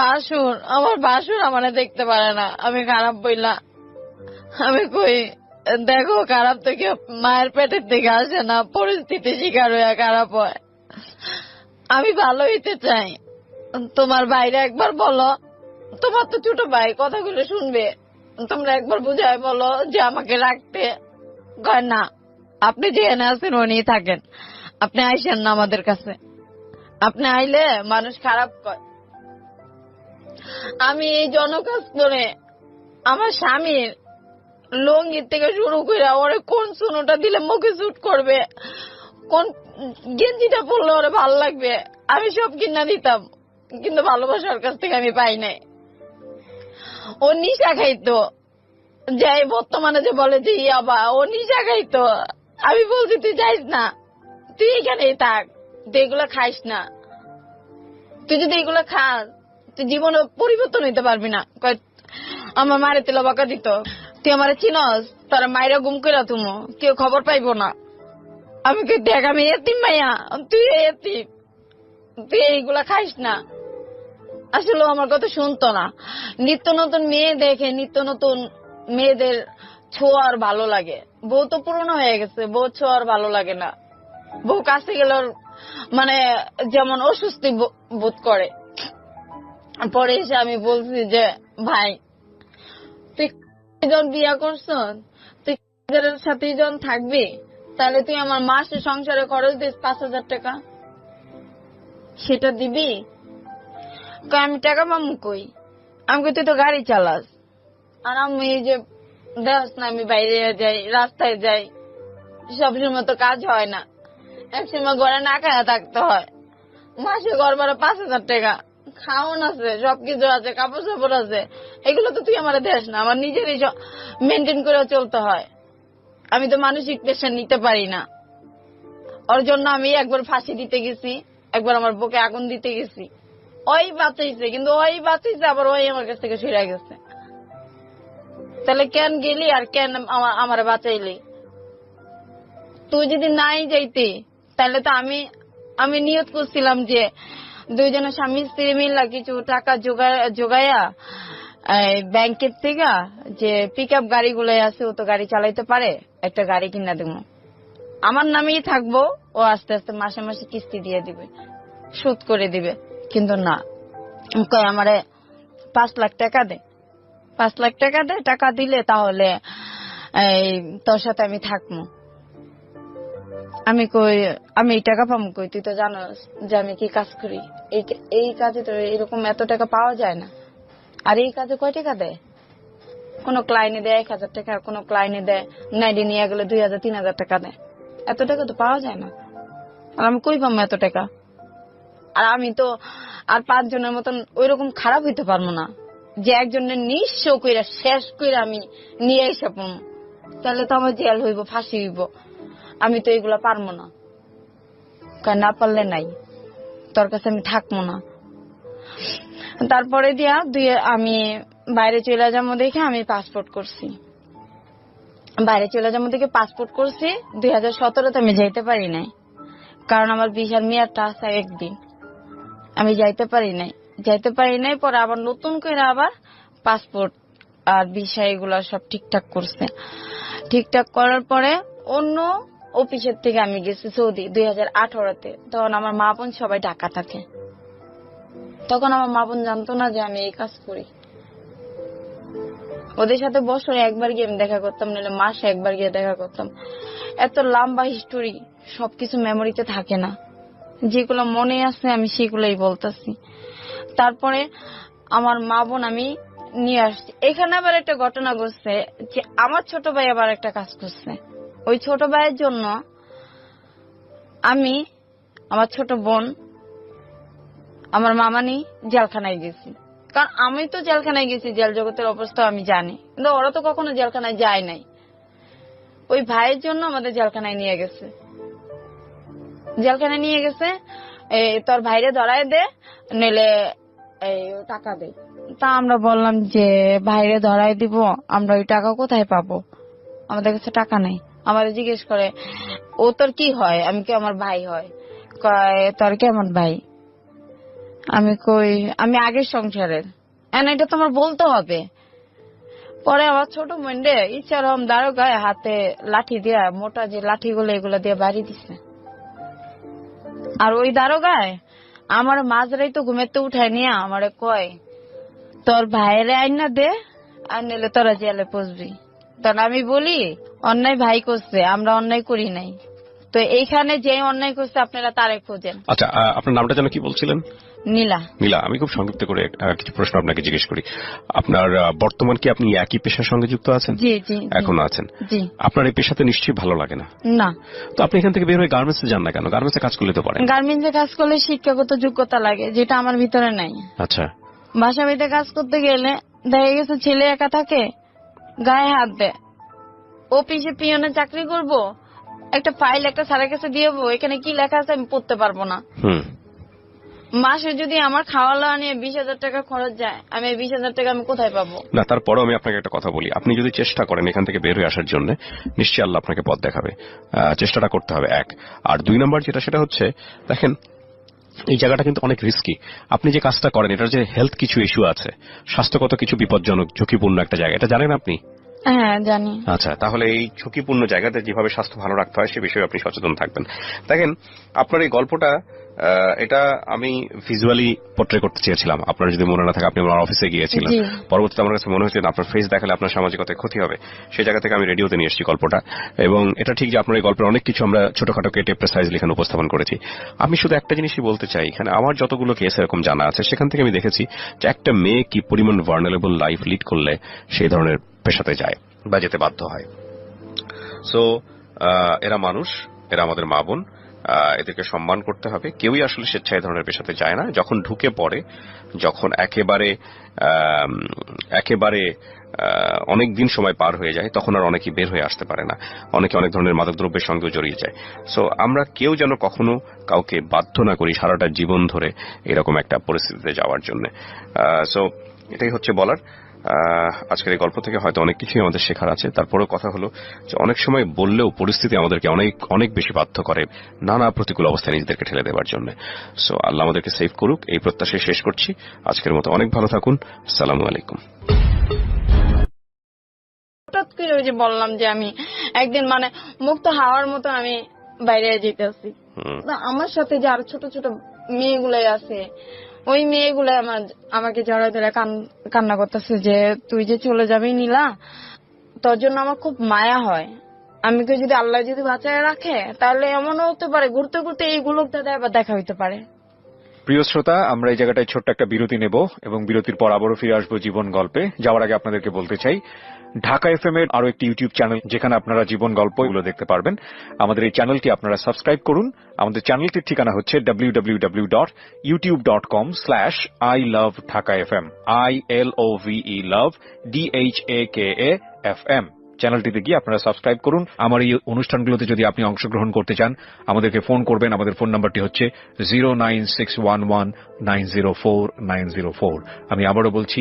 বাসুর আমারে দেখতে পারে না, আমি খারাপ বইলা। আমি কই দেখো, খারাপ তো কেউ মায়ের পেটের দিকে আসে না, পরিস্থিতি শিকার হয়ে খারাপ হয়। আমি ভালো হইতে চাই, তোমার বাইরে একবার বলো, তোমার তো ছোট ভাই কথাগুলো শুনবে, তোমরা একবার বুঝায় বলো যে আমাকে রাখতে। কয় না, আপনি যেখানে আছেন উনি থাকেন, আপনি আইসেন না আমাদের কাছে, আপনি আইলে মানুষ খারাপ কয়। আমি এই জনকাজ করে আমার স্বামীর লঙ্গির থেকে শুরু করে ওরে কোন সুনোটা দিলে মুখে শুট করবে, কোন গেঞ্জিটা পরলে ওরে ভালো লাগবে, আমি সব কিনা দিতাম, কিন্তু ভালোবাসার কাছ থেকে আমি পাই নাই। ও নিশা খাইতো, যাই বর্তমানে যে বলে যে ইয়াবা, ও নিশা খাইতো। আমি বলছি তুই যাইস না, তুই এখানেই থাক, তুই এগুলো খাইস না, তুই যদি এগুলো খাস তুই জীবনে পরিবর্তন হইতে পারবি না। আমার মারে তেল বাঁকা দিত, তুই আমার চিনস, তারা মায়েরা গুম করে তুমি কেউ খবর পাইব না। আমি কই দেখ, আমি এতিম মাইয়া, তুই এতিম, তুই এইগুলা খাইস না। আসলে আমার কথা শুনতো না। নিত্য নতুন মেয়ে দেখে, নিত্য নতুন মেয়েদের ছোঁয়ার ভালো লাগে। বউ তো পুরনো হয়ে গেছে, বউ ছোঁয়ার ভালো লাগে না। বউ কাছে গেলে মানে যেমন অস্বস্তি বোধ করে। পরে এসে আমি বলছি যে ভাই, তুই যখন বিয়া করছ, তুই সাথে যখন থাকবি, তাহলে তুই আমার মাসে সংসারে খরচ দিস 5,000 টাকা, সেটা দিবি? আমি টাকা পাবো কই? আমি কই তুই তো গাড়ি চালাস, আর আমি এই যে দেখ না, আমি বাইরে যাই, রাস্তায় যাই, সবসময় তো কাজ হয় না, একসময় ঘরে না খায়া থাকতে হয়। মাসে ঘর ভাড়া 5,000 টাকা, খাওয়ান আছে, সবকিছু আছে, কাপড় চাপড় আছে, এগুলো তো তুই আমার দেশ না, আমার নিজেরই মেনটেন করে চলতে হয়। আমি তো মানসিক প্রেশার নিতে পারি না। ওর জন্য আমি একবার ফাঁসি দিতে গেছি, একবার আমার বুকে আগুন দিতে গেছি। ওই বাঁচাইছে, কিন্তু ওই বাঁচাইছে আবার ওই আমার কাছ থেকে সরে গেছে। তাহলে কেন গেলি আর কেন আমার বাঁচাইলি? তুই যদি নাই যাইতি, তাহলে তো আমি নিয়ত করছিলাম যে দুইজনের স্বামী স্ত্রী মিল্লা কিছু টাকা জোগাইয়া ব্যাংকের থেকে যে পিক আপ গাড়িগুলো আছে, ও তো গাড়ি চালাইতে পারে, একটা গাড়ি কিনা দেবো, আমার নামেই থাকবো, ও আস্তে আস্তে মাসে মাসে কিস্তি দিয়ে দিবে, সুদ করে দিবে। কিন্তু না, কয় আমারে 5 লাখ টাকা দে, 5 লাখ টাকা দে, টাকা দিলে তাহলে তোর সাথে আমি থাকবো। আমি কই, আমি এই টাকা পাবো কই? তুই তো জানোস যে আমি কি কাজ করি, এই কাজে তো এরকম এত টাকা পাওয়া যায় না, আর এই কাজে কয় টাকা দেয়? কোনো ক্লায়েন্টে দেয় 1,000 টাকা, কোনো ক্লায়েন্টে দেয় নাইডি নিয়ে গেলে 2,000 3,000 টাকা দেয়। এত টাকা তো পাওয়া যায় না, আর আমি কই পাবো এত টাকা? আর আমি তো আর 5 জনের মতন ওইরকম খারাপ হইতে পারবো না যে একজনের নিঃস্ব কইরা শেষ কইরা আমি নিয়ে এসে পাবো, তাহলে তো আমার জেল হইব, ফাঁসি হইব। আমি তো এগুলা পারবো না, না পারলে নাই, তোর কাছে আমি থাকবো না। তারপরে দিয়া আমি বাইরে চলে যাবো দেখে আমি পাসপোর্ট করছি, বাইরে চলে যাবো দেখে পাসপোর্ট করছি। 2017-তে আমি যাইতে পারি নাই, কারণ আমার ভিসার মেয়াদটা আছে একদিন, আমি যাইতে পারি নাই। পরে আবার নতুন করে আবার পাসপোর্ট আর ভিসা এগুলা সব ঠিকঠাক করছে। ঠিকঠাক করার পরে অন্য অফিসের থেকে আমি গেছি সৌদি 2018-তে। তখন আমার মা বোন সবাই ঢাকা থাকে, তখন আমার মা বোন জানতো না যে আমি এই কাজ করি। ওদের সাথে বছরে একবার গিয়ে আমি দেখা করতাম, নাহলে মাসে একবার গিয়ে দেখা করতাম। এত লম্বা হিস্টোরি, সবকিছু মেমোরিতে থাকে না, যেগুলো মনে আছে আমি সেগুলোই বলতেছি। তারপরে আমার মা বোন আমি নিয়ে আসছি। এখানে আবার একটা ঘটনা ঘটছে যে আমার ছোট ভাই আবার একটা কাজ করছে। ওই ছোট ভাইয়ের জন্য আমি, আমার ছোট বোন, আমার মামানি জেলখানায় গেছি। কারণ আমি তো জেলখানায় গেছি, জেল জগতের অবস্থা আমি জানি, কিন্তু ওরা তো কখনো জেলখানায় যায় নাই। ওই ভাইয়ের জন্য আমাদের জেলখানায় নিয়ে গেছে। তোর ভাইরে ধরায় দে, নইলে টাকা দে। তা আমরা বললাম যে ভাইরে ধরায় দিব, আমরা ওই টাকা কোথায় পাবো, আমাদের কাছে টাকা নাই। আমাদের জিজ্ঞেস করে ও তোর কি হয়, আমি কি আমার ভাই হয়, কয় তোর কেমন ভাই, আমি কই আমি আগের সংসারের, এটা তোমার বলতে হবে। পরে আমার ছোট বোনরে ইচ্ছারম দারোগায় হাতে লাঠি দিয়া, মোটা যে লাঠিগুলো এগুলা দিয়ে বাড়ি দিছে। আর ওই দারোগায় আমার মাঝরাই তো ঘুমেতে উঠায় নিয়ে আমারে কয় তোর ভাইয়েরে আইনা দে, আর নিলে তোরা জেলে পচবি। তখন আমি বলি অন্যায় ভাই করছে, আমরা অন্যায় করি নাই। তো এইখানে যে অন্যায় করছে আপনারা তারে খোঁজেন। আচ্ছা, আপনার নামটা যেন কি বলছিলেন? নীলা। নীলা, আমি খুব সংক্ষিপ্ত করে কিছু প্রশ্ন আপনাকে জিজ্ঞেস করি। আপনার বর্তমান কি আপনি একই পেশার সঙ্গে যুক্ত আছেন? জি জি। এখন আছেন? জি। আপনার এই পেশাতে নিশ্চয়ই ভালো লাগে না? না। তো আপনি এখান থেকে বের হয়ে গার্মেন্টসে যান না কেন? গার্মেন্টসে কাজ করলে তো পারেন। গার্মেন্টসে কাজ করলে শিক্ষাগত যোগ্যতা লাগে, যেটা আমার ভিতরে নাই। আচ্ছা। বাসা বাড়িতে কাজ করতে গেলে দেখা গেছে ছেলে একা থাকে, গায়ে হাত দেয়। অফিসে পিয়নের চাকরি করব, একটা ফাইল একটা স্যারের কাছে দিয়ে দেবো, এখানে কি লেখা আছে আমি পড়তে পারবো না। মাসে যদি আমার খাওয়া দাওয়া নিয়ে 20,000 টাকা খরচ যায়, আমি 20,000 টাকা আমি কোথায় পাবো? না, তারপরেও আমি আপনাকে একটা কথা বলি, আপনি যদি চেষ্টা করেন এখান থেকে বের হয়ে আসার জন্য, নিশ্চয়ই আল্লাহ আপনাকে পথ দেখাবে। চেষ্টাটা করতে হবে, এক। আর 2 নম্বর যেটা, সেটা হচ্ছে দেখেন এই জায়গাটা কিন্তু অনেক রিস্কি। আপনি যে কাজটা করেন এটার যে হেলথ কিছু ইস্যু আছে, স্বাস্থ্যগত কিছু বিপজ্জনক ঝুঁকিপূর্ণ একটা জায়গা, এটা জানেন আপনি? হ্যাঁ জানি। আচ্ছা, তাহলে এই ঝুঁকিপূর্ণ জায়গাতে যেভাবে স্বাস্থ্য ভালো রাখতে হয় সে বিষয়ে আপনি সচেতন থাকবেন। দেখেন আপনার এই গল্পটা, এটা আমি ভিজুয়ালি পোর্ট্রে করতে চেয়েছিলাম। আপনার যদি মনে না থাকে, আপনি আমার অফিসে গিয়েছিলেন, পরবর্তীতে আমার কাছে মনে হয়েছে আপনার ফেস দেখালে আপনার সামাজিকতায় ক্ষতি হবে, সেই জায়গা থেকে আমি রেডিওতে নিয়ে এসেছি গল্পটা। এবং এটা ঠিক যে আপনার এই গল্পের অনেক কিছু আমরা ছোটখাটো কেটে প্রেসাইজলি এখানে উপস্থাপন করেছি। আমি শুধু একটা জিনিসই বলতে চাই, এখানে আমার যতগুলো কেস এরকম জানা আছে সেখান থেকে আমি দেখেছি যে একটা মেয়ে কি পরিমাণ ভার্নারেবল লাইফ লিড করলে সেই ধরনের পেশাতে যায় বা যেতে বাধ্য হয়। সো এরা মানুষ, এরা আমাদের মা বোন, এদেরকে সম্মান করতে হবে। কেউই আসলে স্বেচ্ছায় ধরনের পেশাতে যায় না। যখন ঢুকে পড়ে, যখন একেবারে অনেক দিন সময় পার হয়ে যায়, তখন আর অনেকেই বের হয়ে আসতে পারে না। অনেকে অনেক ধরনের মাদকদ্রব্যের সঙ্গেও জড়িয়ে যায়। সো আমরা কেউ যেন কখনো কাউকে বাধ্য না করি সারাটা জীবন ধরে এরকম একটা পরিস্থিতিতে যাওয়ার জন্য। সো এটাই হচ্ছে বলার। আজকের এই গল্প থেকে হয়তো অনেক কিছুই আমাদের শেখার আছে। তারপরেও কথা হলো যে অনেক সময় বললেও পরিস্থিতি আমাদেরকে অনেক অনেক বেশি বাধ্য করে নানা প্রতিকূল অবস্থায় নিজেদেরকে ঠেলে দেওয়ার জন্য। সো আল্লাহ আমাদেরকে সেভ করুক, এই প্রত্যাশায় শেষ করছি। আজকের মতো অনেক ভালো থাকুন। আসসালামু আলাইকুম। হঠাৎ করে ওই যে বললাম যে আমি একদিন মানে মুক্ত হাওয়ার মতো আমি বাইরে যেতেছি, আমার সাথে যে আরো ছোট ছোট মেয়েগুলাই আছে, ওই মেয়েগুলো আমাকে জড়াই ধরে কান্না করতেছে যে তুই যে চলে যাবি নীলা, তোর জন্য আমার খুব মায়া হয়। আমি যদি আল্লাহ যদি বাঁচায় রাখে তাহলে এমনও হতে পারে ঘুরতে ঘুরতে এইগুলোর দাদা আবার দেখা হইতে পারে। প্রিয় শ্রোতা, আমরা এই জায়গাটায় ছোট্ট একটা বিরতি নেব এবং বিরতির পর আবারও ফিরে আসবো জীবন গল্পে। যাওয়ার আগে আপনাদেরকে বলতে চাই, ঢাকা এফএম এর আরো একটি ইউটিউব চ্যানেল যেখানে আপনারা জীবন গল্পগুলো দেখতে পারবেন। আমাদের এই চ্যানেলটি আপনারা সাবস্ক্রাইব করুন। আমাদের চ্যানেলটির ঠিকানা হচ্ছে www.youtube.com/ilovedhakafm ILOVE love DHAKAFM। চ্যানেলটিতে গিয়ে আপনারা সাবস্ক্রাইব করুন। আমার এই অনুষ্ঠানগুলোতে যদি আপনি অংশগ্রহণ করতে চান, আমাদেরকে ফোন করবেন। আমাদের ফোন নাম্বারটি হচ্ছে 09611904904। আমি আবারও বলছি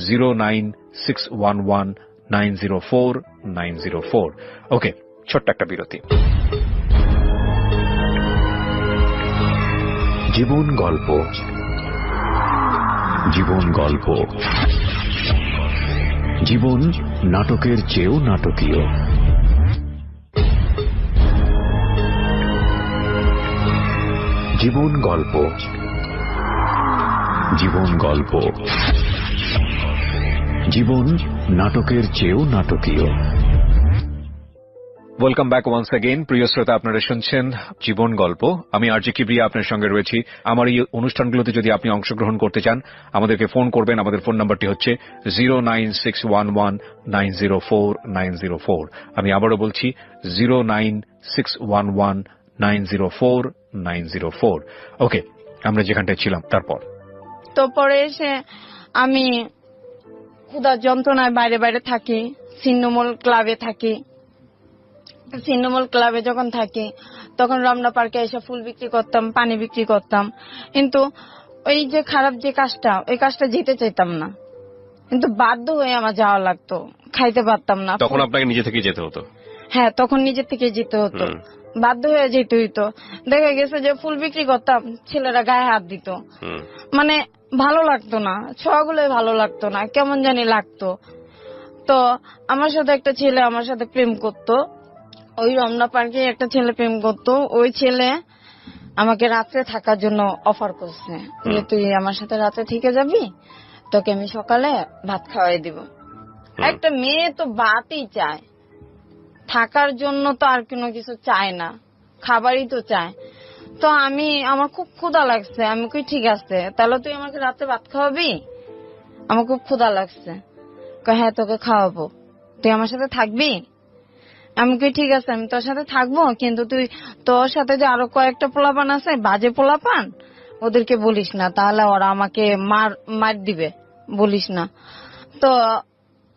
09611904904। ওকে, ছোট্ট একটা বিরতি। জীবন গল্প, জীবন গল্প, জীবন নাটকের চেয়েও নাটকীয়। জীবন গল্প, জীবন গল্প, জীবন নাটকের চেয়েও নাটকীয়। Welcome back once again. প্রিয় শ্রোতা, আপনারা শুনছেন জীবন গল্প। আমি আরজে কিবরিয়া আপনার সঙ্গে রয়েছি। আমার এই অনুষ্ঠানগুলোতে যদি আপনি অংশগ্রহণ করতে চান, আমাদেরকে ফোন করবেন। আমাদের ফোন নাম্বারটি হচ্ছে 09611904904। আমি আবারও বলছি 09611904904। ওকে, আমরা যেখানটায় ছিলাম তারপর তো পরে এসে আমি ক্ষুধার যন্ত্রণায় বাইরে বাইরে থাকি, ছিন্নমূল ক্লাবে থাকি। ছিন্নমূল ক্লাবে যখন থাকি তখন রমনা পার্কে এসে ফুল বিক্রি করতাম, পানি বিক্রি করতাম। কিন্তু ওই যে খারাপ যে কাজটা, ওই কাজটা যেতে চাইতাম না, কিন্তু বাধ্য হয়ে আমার যাওয়া লাগতো। খাইতে পারতাম না। তখন আপনাকে নিজে থেকে যেতে হতো? হ্যাঁ, তখন নিজে থেকে যেতে হতো, বাধ্য হয়ে যেতে হইতো। দেখা গেছে যে ফুল বিক্রি করতাম, ছেলেরা গায়ে হাত দিত। মানে ভালো লাগতো না, ছোঁয়াগুলোই ভালো লাগতো না, কেমন জানি লাগতো। তো আমার সাথে একটা ছেলে আমার সাথে প্রেম করতো। ওই রমনা পার্কে একটা ছেলে প্রেম করতো। ওই ছেলে আমাকে রাত্রে থাকার জন্য অফার করছে যে তুই আমার সাথে রাতে থেকে যাবি, তোকে আমি সকালে ভাত খাওয়াই দিব। একটা মেয়ে তো ভাতই চায়, থাকার জন্য তো আর কোনো কিছু চায় না, খাবারই তো চায়। তো আমার খুব ক্ষুধা লাগছে। আমি কই ঠিক আছে, তাহলে তুই আমাকে রাতে ভাত খাওয়াবি? আমার খুব ক্ষুধা লাগছে। হ্যাঁ, তোকে খাওয়াবো, তুই আমার সাথে থাকবি? আমি কই ঠিক আছে, আমি তোর সাথে থাকবো, কিন্তু তুই তোর সাথে যে আরো কয়েকটা পোলাপান আছে, বাজে পোলাপান, ওদেরকে বলিস না, তাহলে ওরা আমাকে মার দিবে, বলিস না। তো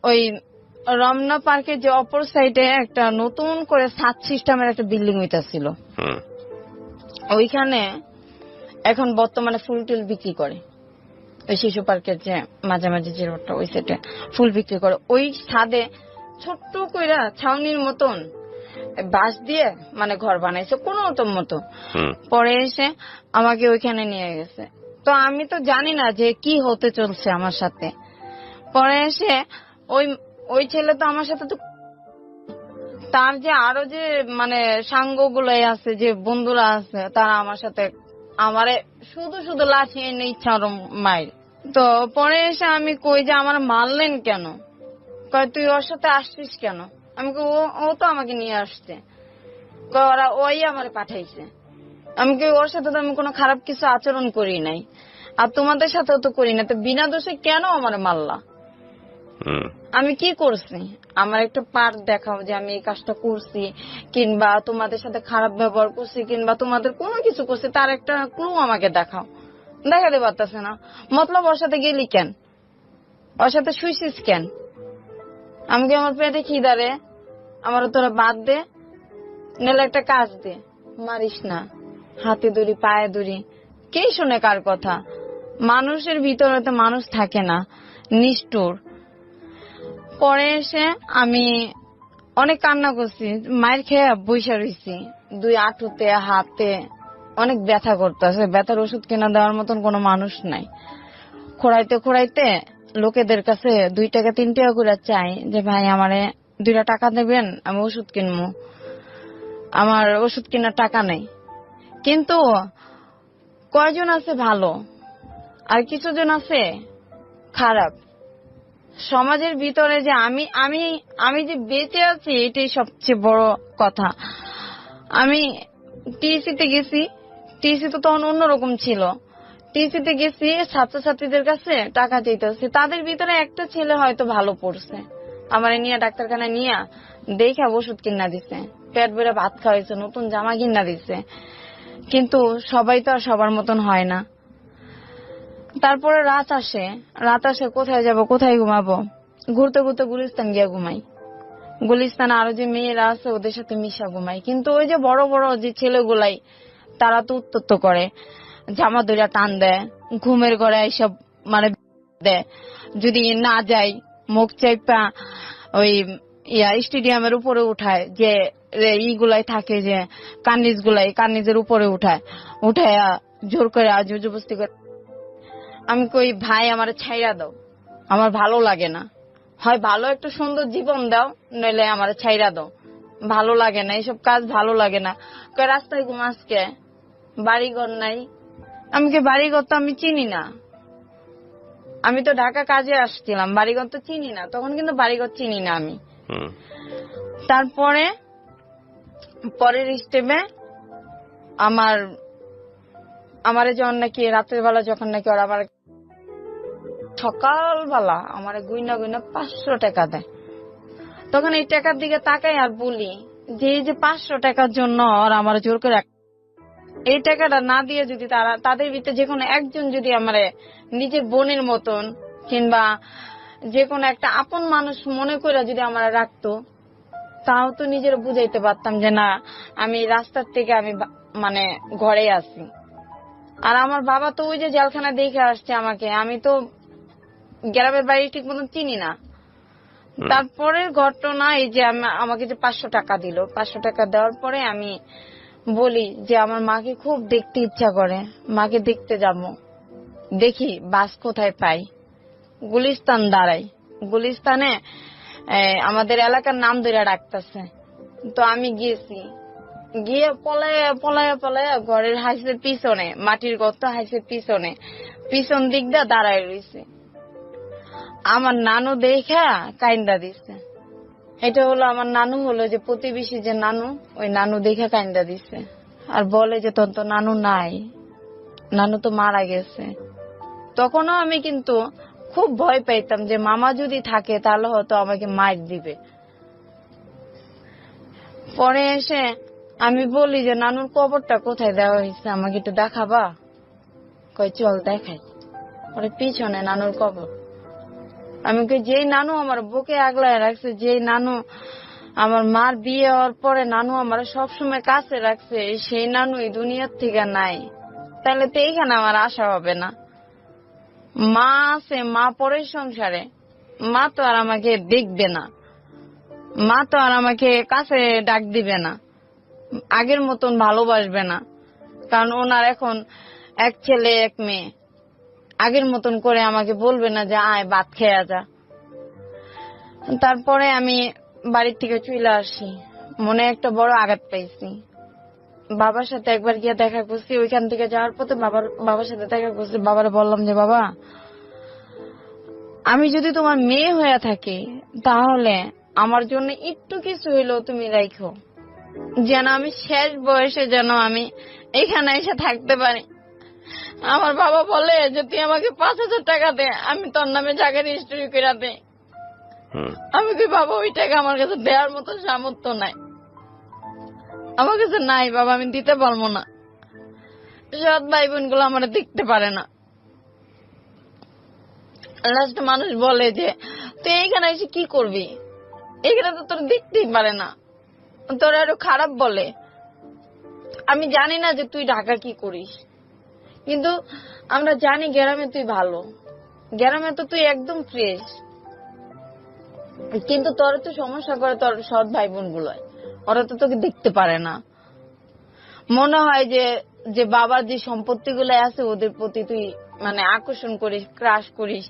ওই রমনা পার্কের যে অপর সাইডে একটা নতুন করে সাত সিস্টেমের একটা বিল্ডিং হইতাছিল, ওইখানে এখন বর্তমানে ফুল টুল বিক্রি করে। ওই শিশু পার্কের যে মাঝামাঝি যে রোডটা, ওই সাইডে ফুল বিক্রি করে। ওই ছাদে ছোট্ট কইরা ছাউনির মতন বাঁশ দিয়ে মানে ঘর বানাইছে কোন মতো। পরে এসে আমাকে ওইখানে নিয়ে গেছে। তো আমি তো জানি না যে কি হতে চলছে আমার সাথে। পরে এসে ওই ছেলে তো আমার সাথে তো তার যে আরো যে মানে সাঙ্গ গুলাই আছে, যে বন্ধুরা আছে, তারা আমার সাথে আমারে শুধু শুধু লাঠি এনে ইচ্ছা মাইর। তো পরে এসে আমি কই যে আমার মারলেন কেন? কয় তুই ওর সাথে আসছিস কেন? আমি কই ও তো আমাকে নিয়ে আসছে। ওরা ওই আমার পাঠাইছে। আমি কই ওর সাথে তো আমি কোনো খারাপ কিছু আচরণ করি নাই, আর তোমাদের সাথেও তো করি না, তো বিনা দোষে কেন আমার মারলা? আমি কি করছি? আমার একটা পার্ট দেখাও যে আমি এই কাজটা করছি, কিংবা তোমাদের সাথে খারাপ ব্যবহার করছি, কিংবা তোমাদের কোনো কিছু করছি, তার একটা ক্লু আমাকে দেখাও। দেখাতে পারতেছে না। মতলব ওর সাথে গেলি কেন? ওর সাথে শুইছিস কেন? আমি কি আমার পেটে খিদারে? আমারও তোরা বাদ দে, নাহলে একটা কাজ দে, মারিস না। হাতে দড়ি, পায়ে দড়ি, কে শুনে কার কথা? মানুষের ভিতরে তো মানুষ থাকে না, নিষ্ঠুর। পরে এসে আমি অনেক কান্না করছি, মায়ের খেয়ে বইসা রইছি। দুই আঁটুতে হাতে অনেক ব্যথা করতেছে, ব্যথার ওষুধ কিনা দেওয়ার মতন কোনো মানুষ নাই। খোঁড়াইতে খোঁড়াইতে লোকেদের কাছে 2 টাকা 3 টাকা করে চাই যে ভাই আমারে 2 টাকা দেবেন, আমি ওষুধ কিনবো। আমার ওষুধ কেনার টাকা নেই। কিন্তু কয়জন আছে ভালো, আর কিছুজন আছে খারাপ। সমাজের ভিতরে যে আমি যে বেঁচে আছি, এটাই সবচেয়ে বড় কথা। আমি টিএসসি তে গেছি, টিএসসি তো তখন অন্যরকম ছিল। টিসিতে গেছি ছাত্রছাত্রীদের কাছে টাকা চাইতেছি, তাদের ভিতরে একটা ছেলে হয়তো ভালো পড়ছে, আমার নিয়ে ডাক্তারখানায় নিয়ে দেখে ওষুধ কিনা দিছে, পেট ভরে ভাত খাওয়াইছে, নতুন জামা কিনা দিছে। কিন্তু সবাই তো আর সবার মতন হয় না। তারপরে রাত আসে কোথায় যাব, কোথায় ঘুমাবো, ঘুরতে ঘুরতে গুলিস্তান গিয়ে ঘুমাই। গুলিস্তানে আরো যে মেয়েরা আছে ওদের সাথে মিশা ঘুমাই। কিন্তু ওই যে বড় বড় যে ছেলেগুলাই তারা তো উত্তপ্ত করে, জামা দইরা টান দেয়, ঘুমের ঘরে এইসব মানে দেয়। যদি না যাই মুখ চাইপা ওই স্টেডিয়ামের উপরে উঠায়, যে ইগুলাই থাকে যে কার্নিজের উপরে উঠায় জোর করে জবরদস্তি করে। আমি কই ভাই আমার ছাইরা দাও, আমার ভালো লাগে না, হয় ভালো একটা সুন্দর জীবন দাও, নইলে আমার ছাইরা দাও, ভালো লাগে না এইসব কাজ, ভালো লাগে না। কই রাস্তায় ঘুমাসকে, বাড়িঘর নাই। আমি কি বাড়িঘর তো আমি চিনি না, আমি তো ঢাকা কাজে আসছিলাম, বাড়িঘর তো চিনি না, তখন কিন্তু বাড়িঘর চিনি না আমি। তারপরে পরের স্টেপে আমার যখন নাকি রাতের বেলা, যখন নাকি ওরা আমার সকালবেলা আমার গুইনা 500 টাকা দেয়, তখন এই টাকার দিকে তাকাই আর বলি যে এই যে 500 টাকার জন্য ওরা আমার জোর করে এই টাকাটা না দিয়ে যদি তাদের ভিতরে যে কোনো একজন যদি আমার নিজের বোনের মতন কিংবা যে কোনো একটা আপন মানুষ মনে করে যদি আমার রাখতো, তাও তো নিজের বুঝাইতে পারতাম যে না আমি রাস্তার থেকে আমি মানে ঘরে আছি। আর আমার বাবা তো ওই যে জেলখানা দেখে আসছে আমাকে, আমি তো গ্রামের বাড়ি ঠিক মতন চিনি না। তারপরের ঘটনা এই যে আমাকে যে 500 টাকা দিল, 500 টাকা দেওয়ার পরে আমি বলি যে আমার মাকে খুব দেখতে ইচ্ছা করে, মাকে দেখতে যাব, দেখি বাস কোথায় পাই। গুলিস্তান দাঁড়াই, গুলিস্তানে আমাদের এলাকার নাম ধরে ডাকতেছে। তো আমি গিয়ে পলায়া ঘরের হাইসের পিছনে, মাটির গর্ত হাইসের পিছন দিক দিয়ে দাঁড়ায় রয়েছে। আমার নানু দেখা কাইন্দা দিচ্ছে। এটা হলো আমার নানু, হলো যে প্রতিবেশী যে নানু, ওই নানু দেখা কাইন্দা দিচ্ছে আর বলে যে তোর তো নানু নাই, নানু তো মারা গেছে। তখনও আমি কিন্তু খুব ভয় পাইতাম যে মামা যদি থাকে তাহলে হয়তো আমাকে মার দিবে। পরে এসে আমি বলি যে নানুর কবরটা কোথায় দেওয়া হয়েছে, আমাকে একটু দেখাবা? কই চল দেখাই। পরে পিছনে নানুর কবর। আমি কই যেই নানু আমার বুকে আগলায় রাখছে, যেই নানু আমার মার বিয়ে হওয়ার পরে নানু আমার সবসময় কাছে রাখছে, সেই নানু এই দুনিয়ার থেকে নাই, তাহলে তো এইখানে আমার আশা হবে না। মা আছে, মা পরের সংসারে, মা তো আর আমাকে দেখবে না, মা তো আর আমাকে কাছে ডাক দিবে না, আগের মতন ভালোবাসবে না, কারণ ওনার এখন এক ছেলে এক মেয়ে, আগের মতন করে আমাকে বলবে না যে আয় ভাত খেয়ে যা। তারপরে আমি বাড়ির থেকে চলে আসি, মনে একটা বড় আঘাত পাইছি। বাবার সাথে একবার গিয়ে দেখা করছি, ওইখান থেকে যাওয়ার পথে বাবার সাথে দেখা করছি। বাবারে বললাম যে বাবা, আমি যদি তোমার মেয়ে হয়ে থাকি তাহলে আমার জন্য একটু কিছু হইলেও তুমি রাখো, যেন আমি শেষ বয়সে যেন আমি এখানে এসে থাকতে পারি। আমার বাবা বলে যে তুই আমাকে 5,000 টাকা দে, আমি তোর নামে জায়গা রেজিস্ট্রি করে দে। আমি কি বাবা ওই টাকা আমার কাছে দেওয়ার মতো সামর্থ্য নাই, আমার কাছে নাই বাবা, আমি দিতে পারবো না। সৎ ভাই বোন গুলো আমার দেখতে পারে না। লাস্ট মানুষ বলে যে তুই এখানে এসে কি করবি, এখানে তো তোর দেখতেই পারে না, তোর আরো খারাপ বলে। আমি জানি না যে তুই ঢাকা কি করিস, কিন্তু আমরা জানি গ্রামে তুই ভালো, গ্রামে তো তুই একদম ফ্রেশ, কিন্তু তোর তো সমস্যা করে তোর সৎ ভাই বোন গুলো, ওরা তো তোকে দেখতে পারে না। মনে হয় যে বাবার যে সম্পত্তি গুলো আছে ওদের প্রতি তুই মানে আকর্ষণ করিস, ক্রাশ করিস।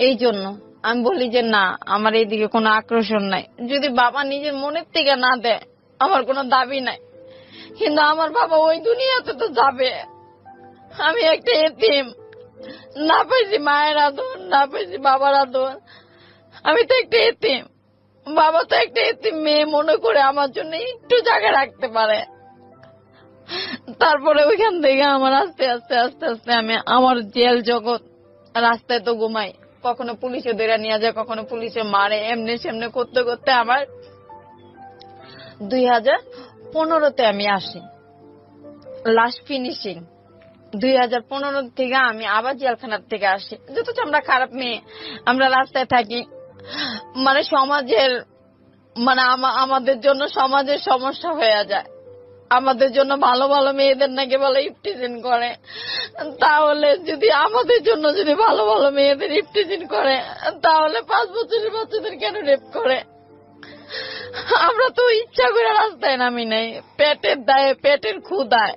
এই জন্য আমি বলি যে না, আমার এইদিকে কোনো আকর্ষণ নাই। যদি বাবা নিজের মনের থেকে না দেয় আমার কোনো দাবি নাই, কিন্তু আমার বাবা ওই দুনিয়াতে তো যাবে। আমি একটা এতিম, না পাইছি মায়ের আদর, না পাইছি বাবার আদর, আমি তো একটা এতিম। বাবা তো একটা এতিম মেয়ে মনে করে আমার জন্য একটু জায়গা রাখতে পারে, তারপরে ওইখান থেকে আমার আস্তে আস্তে আস্তে আস্তে আমি আমার জেল জগৎ, রাস্তায় তো ঘুমাই, কখনো পুলিশে ধরে নিয়ে যায়, কখনো পুলিশে মারে, এমনি সেমনি করতে করতে আমার 2015-তে আমি আসি লাস্ট ফিনিশিং। 2015 থেকে আমি আবার জেলখানার থেকে আসি। যথেষ্ট আমরা খারাপ মেয়ে, আমরা রাস্তায় থাকি, মানে সমাজের মানে আমাদের জন্য সমাজের সমস্যা হয়ে যায়। আমাদের জন্য ভালো ভালো মেয়েদের নাকি বলে ইফটিজিং করে, তাহলে যদি আমাদের জন্য যদি ভালো ভালো মেয়েদের ইফটিজিং করে, তাহলে 5 বছরের বাচ্চাদের কেন রেপ করে? আমরা তো ইচ্ছা করে রাস্তায় নামি নাই, পেটের দায়ে পেটের ক্ষুধায়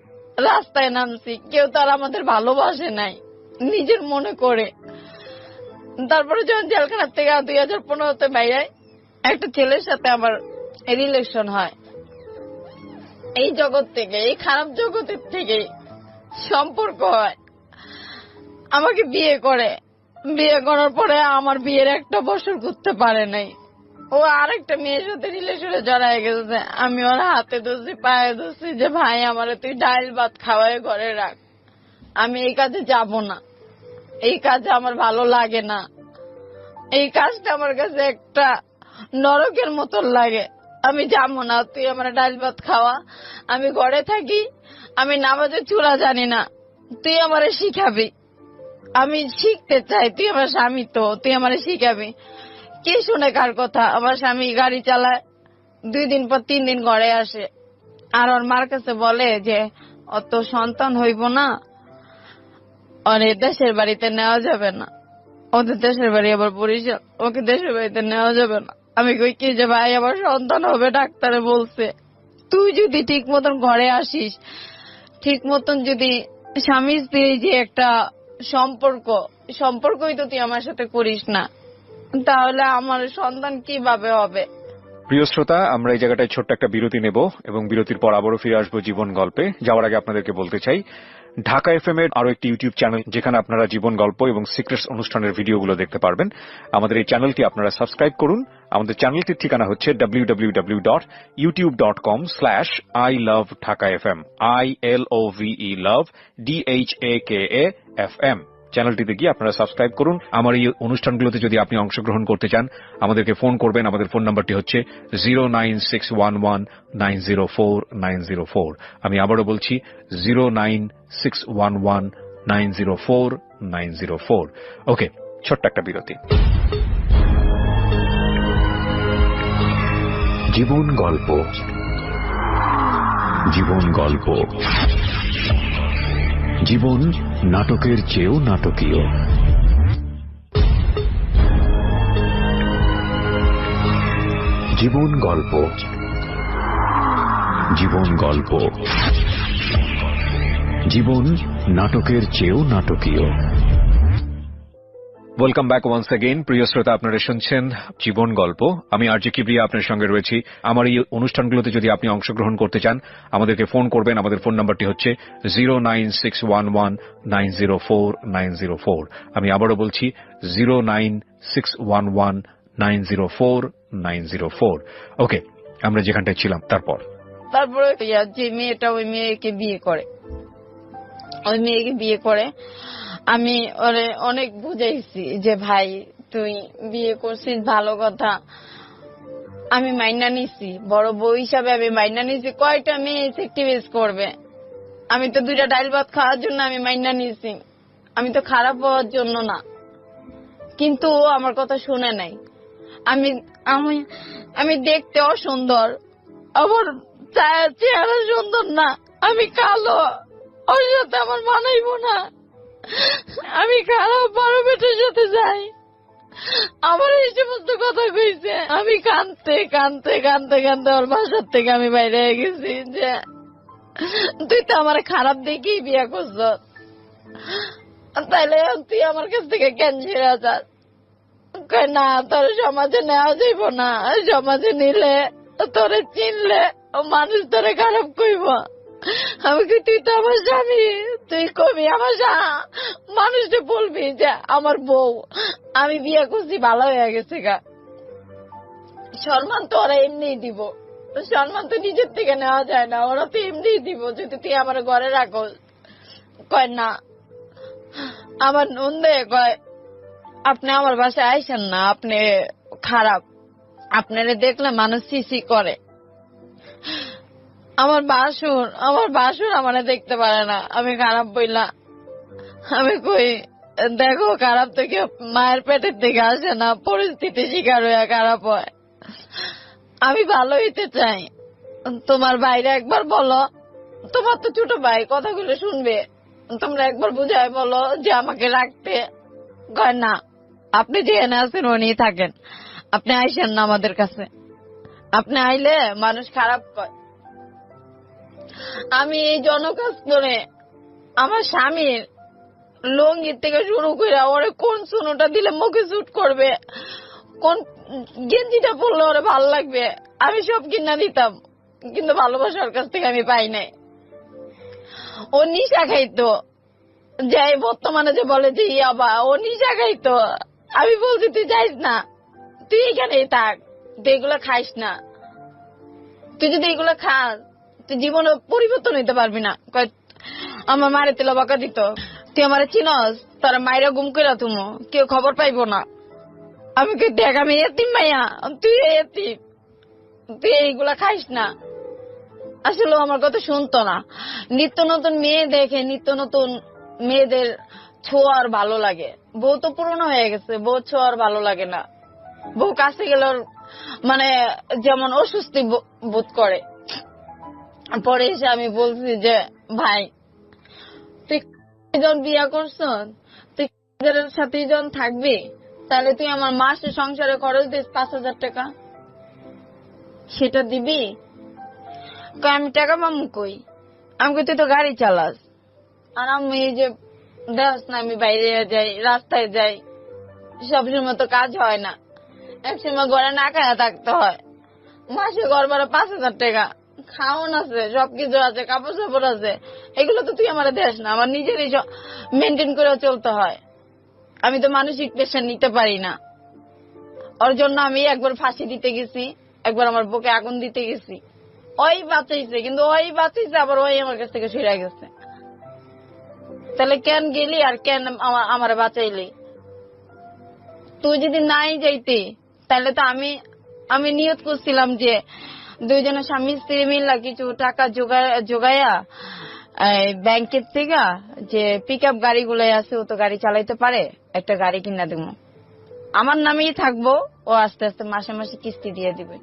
রাস্তায় নামছি। কেউ তার আমাদের ভালোবাসে নাই, নিজের মনে করে। তারপরে যখন জেলখানার থেকে 2015-তে বাইরে একটা ছেলের সাথে আমার রিলেশন হয়, এই জগৎ থেকে, এই খারাপ জগতের থেকে সম্পর্ক হয়, আমাকে বিয়ে করে। বিয়ে করার পরে আমার বিয়ের 1 বছর ঘুরতে পারে নাই, ও আরেকটা মেয়ের সাথে রিলেশনে জড়ায় গেছে। আমি ওর হাতে ধরছি, পায়ে ধরছি যে ভাই আমারে তুই ডাইল ভাত খাওয়ায় ঘরে রাখ, আমি এই কাজে যাব না, এই কাজে আমার ভালো লাগে না, এই কাজটা আমার কাছে একটা নরকের মতন লাগে, আমি যাবো না, তুই আমার ডাল ভাত খাওয়া, আমি ঘরে থাকি, আমি নামাজের চূড়া জানি না, তুই আমারে শিখাবি, আমি শিখতে চাই, তুই আমার স্বামী তো, তুই আমারে শিখাবি। কে শুনে কার কথা? আমার স্বামী গাড়ি চালায়, 2 দিন পর 3 দিন ঘরে আসে, আর ওর মার কাছে বলে যে অত সন্তান হইব না, ওরে দেশের বাড়িতে নেওয়া যাবে না, ওদের দেশের বাড়ি আবার বরিশাল, ওকে দেশের বাড়িতে নেওয়া যাবে না। আমি কই কি যে ভাই আবার সন্তান হবে, ডাক্তারে বলছে তুই যদি ঠিক মতন ঘরে আসিস, ঠিক মতন যদি স্বামী স্ত্রী যে একটা সম্পর্কই তো তুই আমার সাথে করিস না, তাহলে আমার সন্তান কিভাবে হবে? প্রিয় শ্রোতা, আমরা এই জায়গাটায় ছোট্ট একটা বিরতি নেব এবং বিরতির পর আবারও ফিরে আসবো জীবন গল্পে। যাওয়ার আগে আপনাদেরকে বলতে চাই, ঢাকা এফএম এর আরো একটি ইউটিউব চ্যানেল যেখানে আপনারা জীবন গল্প এবং সিক্রেটস অনুষ্ঠানের ভিডিওগুলো দেখতে পারবেন। আমাদের এই চ্যানেলটি আপনারা সাবস্ক্রাইব করুন। আমাদের চ্যানেলটির ঠিকানা হচ্ছে www.youtube.com/ilovedhakafm, ILOVE love DHAKAFM। চ্যানেলটিতে গিয়ে আপনারা সাবস্ক্রাইব করুন। আমার এই অনুষ্ঠানগুলোতে যদি আপনি অংশগ্রহণ করতে চান, আমাদেরকে ফোন করবেন। আমাদের ফোন নাম্বারটি হচ্ছে 09611904904। আমি আবারও বলছি 09611904904। ওকে, ছোট্ট একটা বিরতি। জীবন গল্প, জীবন গল্প, জীবন নাটকের চেয়েও নাটকীয়। জীবন গল্প, জীবন গল্প, জীবন নাটকের চেয়েও নাটকীয়। Welcome back once again. প্রিয় শ্রোতা, আপনারা শুনছেন জীবন গল্প। আমি আরজে কিবরিয়া আপনার সঙ্গে রয়েছি। আমার এই অনুষ্ঠানগুলোতে যদি আপনি অংশগ্রহণ করতে চান, আমাদেরকে ফোন করবেন। আমাদের ফোন নাম্বারটি হচ্ছে 09611904904। আমি আবারও বলছি 09611904904। ওকে, আমরা যেখানটায় ছিলাম তারপরে যে মেয়েটা ওই মেয়েকে বিয়ে করে, আমি ওরে অনেক বুঝাইছি যে ভাই তুই বিয়ে করছিস ভালো কথা, আমি মাইনা নিছি, বড় বউ হিসাবে আমি মাইনা নিছি। কয়টা মেয়ে সেক্টিভাইজ করবে? আমি তো 2টা ডাল ভাত খাওয়ার জন্য আমি মাইনা নিছি, আমি তো খারাপ হওয়ার জন্য না। কিন্তু আমার কথা শুনে নাই। আমি আমি আমি দেখতে অসুন্দর, আমার চেহারা সুন্দর না, আমি কালো, ওর সাথে আমার মানাইব না, আমি খারাপ, বড় বেটার সাথে যাই। আমার এই সমস্ত কথা কইছে। আমি কানতে কানতে কানতে কানতে ওর বাসার থেকে আমি বাইরে গেছি যে তুই তো আমার খারাপ দেখেই বিয়ে করছ, তাইলে তুই আমার কাছ থেকে কেন ছেড়ে যাস? না, তোর সমাজে নেওয়া যাইব না, সমাজে নিলে তোরে চিনলে মানুষ তোরে খারাপ কইব। আমি কি, তুই তো আমার স্বামী, তুই কবি আমার মানুষটা বলবি যে আমার বউ, আমি বিয়ে করছি ভালো হয়ে গেছে গা, সম্মান তো ওরা এমনি দিব, সম্মান তো নিজের থেকে নেওয়া যায় না, ওরা তো এমনি দিব যদি তুই আমার ঘরে রাখো। কয় না, আমার নন্দে কয় আপনি আমার বাসায় আইসেন না, আপনি খারাপ, আপনারে দেখলে মানুষ সিসি করে। আমার বাসুর আমারে দেখতে পারে না, আমি খারাপ বইলা। আমি কই দেখো, খারাপ তো কেউ মায়ের পেটের থেকে আসে না, পরিস্থিতি শিকার হয়ে খারাপ হয়। আমি ভালো হইতে চাই, তোমার বাইরে একবার বলো, তোমার তো ছোট ভাই কথাগুলো শুনবে, তোমরা একবার বুঝায় বলো যে আমাকে রাখতে। কয় না, আপনি যেখানে আছেন উনি থাকেন, আপনি আইসেন না আমাদের কাছে, আপনি আইলে মানুষ খারাপ কয়। আমি এই জনকাজ করে আমার স্বামীর লঙ্গির থেকে শুরু করে ওরে কোন সুনোটা দিলে মুখে শুট করবে, কোন গেঞ্জিটা পরলে ওরে ভালো লাগবে, আমি সব কিনা দিতাম, কিন্তু ভালোবাসার কাছ থেকে আমি পাই নাই। ও নিশা খাইতো, যাই বর্তমানে যে বলে যে ইয়াবা, ও নিশা খাইতো। আমি বলছি তুই যাইস না, তুই এখানেই থাক, তুই এগুলো খাইস না, তুই যদি এগুলো খাস তুই জীবনে পরিবর্তন হইতে পারবি না। আমার মারে তেল বাঁকা দিত, তুই আমার চিনস, তারা মায়েরা গুম করে তুমো, কেউ খবর পাইবো না। আমি কে দেখ, আমি এতিম মাইয়া, তুই এতিম, তুই এইগুলা খাইস না। আসলে আমার কথা শুনতো না। নিত্য নতুন মেয়ে দেখে, নিত্য নতুন মেয়েদের ছোঁয়ার ভালো লাগে। বউ তো পুরনো হয়ে গেছে, বউ ছোঁয়ার ভালো লাগে না। বউ কাছে গেলে মানে যেমন অস্বস্তি বোধ করে। পরে এসে আমি বলছি যে ভাই, তুই যখন বিয়া করছ, তুই সাথে যখন থাকবি, তাহলে তুই আমার মাসে সংসারে খরচ দিস 5,000 টাকা, সেটা দিবি? আমি টাকা পাবো কই? আমি কই তুই তো গাড়ি চালাস, আর আমি এই যে দেখ না, আমি বাইরে যাই, রাস্তায় যাই, সবসময় তো কাজ হয় না, একসময় ঘরে না খায়া থাকতে হয়। মাসে ঘর ভাড়া 5,000 টাকা, খাওয়ান আছে, সবকিছু আছে, কাপড় চাপড় আছে, এগুলো তো তুই আমার দেশ না, আমার নিজেরই মেনটেন করে চলতে হয়। আমি তো মানসিক প্রেশার নিতে পারি না। ওর জন্য আমি একবার ফাঁসি দিতে গেছি, একবার আমার বুকে আগুন দিতে গেছি। ওই বাঁচাইছে, কিন্তু ওই বাঁচাইছে আবার ওই আমার কাছ থেকে সরে গেছে। তাহলে কেন গেলি আর কেন আমার বাঁচাইলি? তুই যদি নাই যাইতি, তাহলে তো আমি নিয়ত করছিলাম যে দুইজনের স্বামী স্ত্রী মিল্লা কিছু টাকা জোগাইয়া ব্যাংকের থেকে যে পিক আপ গাড়িগুলো আছে, ও তো গাড়ি চালাইতে পারে, একটা গাড়ি কিনা দেবো, আমার নামেই থাকবো, ও আস্তে আস্তে মাসে মাসে কিস্তি দিয়ে দিবে,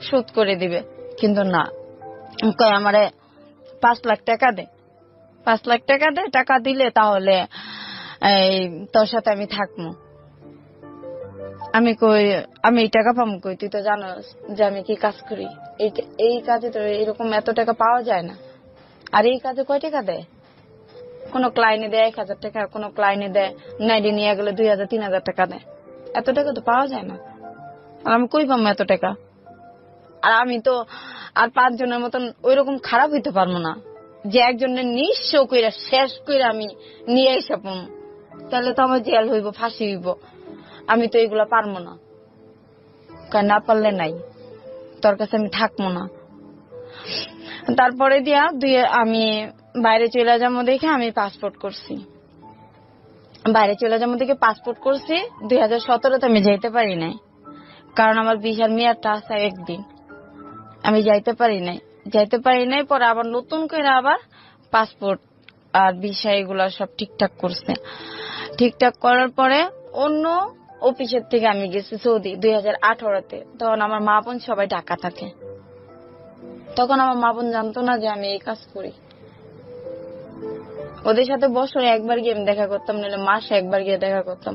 সুদ করে দিবে। কিন্তু না, কয় আমারে 5 লাখ টাকা দে, 5 লাখ টাকা দে, টাকা দিলে তাহলে তোর সাথে আমি থাকবো। আমি কই আমি এই টাকা পাবো কই? তুই তো জানোস যে আমি কি কাজ করি, এই কাজে তো এরকম এত টাকা পাওয়া যায় না। আর এই কাজে কয় টাকা দেয়? কোন ক্লায়েন্টে দেয় 1,000 টাকা, কোন ক্লায়েন্টে দেয় নাইডে নিয়ে গেলে 2,000 3,000 টাকা দেয়, এত টাকা তো পাওয়া যায় না। আর আমি কই পাবো এত টাকা? আর আমি তো আর 5 জনের মতন ওইরকম খারাপ হইতে পারবো না যে একজনের নিঃস্ব কইরা শেষ কইরা আমি নিয়ে এসে পাবো, তাহলে তো আমার জেল হইব, ফাঁসি হইব। আমি তো এগুলা পারবো না। না পারলে নাই, তোর কাছে আমি থাকবো না। তারপরে দিয়া আমি বাইরে চলে যাবো দেখে আমি পাসপোর্ট করছি। বাইরে চলে যাবো দেখে পাসপোর্ট করছি। 2017-তে আমি যাইতে পারি নাই, কারণ আমার ভিসার মেয়াদটা আছে 1 দিন। আমি যাইতে পারি নাই। পরে আবার নতুন করে আবার পাসপোর্ট আর ভিসা এগুলা সব ঠিকঠাক করছে। ঠিকঠাক করার পরে অন্য অফিসের থেকে আমি গেছি সৌদি 2018-তে। তখন আমার মা বোন সবাই ঢাকা থাকে। তখন আমার মা বোন জানতো না যে আমি এই কাজ করি। ওদের সাথে বছরে একবার গিয়ে আমি দেখা করতাম, নাহলে মাসে একবার গিয়ে দেখা করতাম।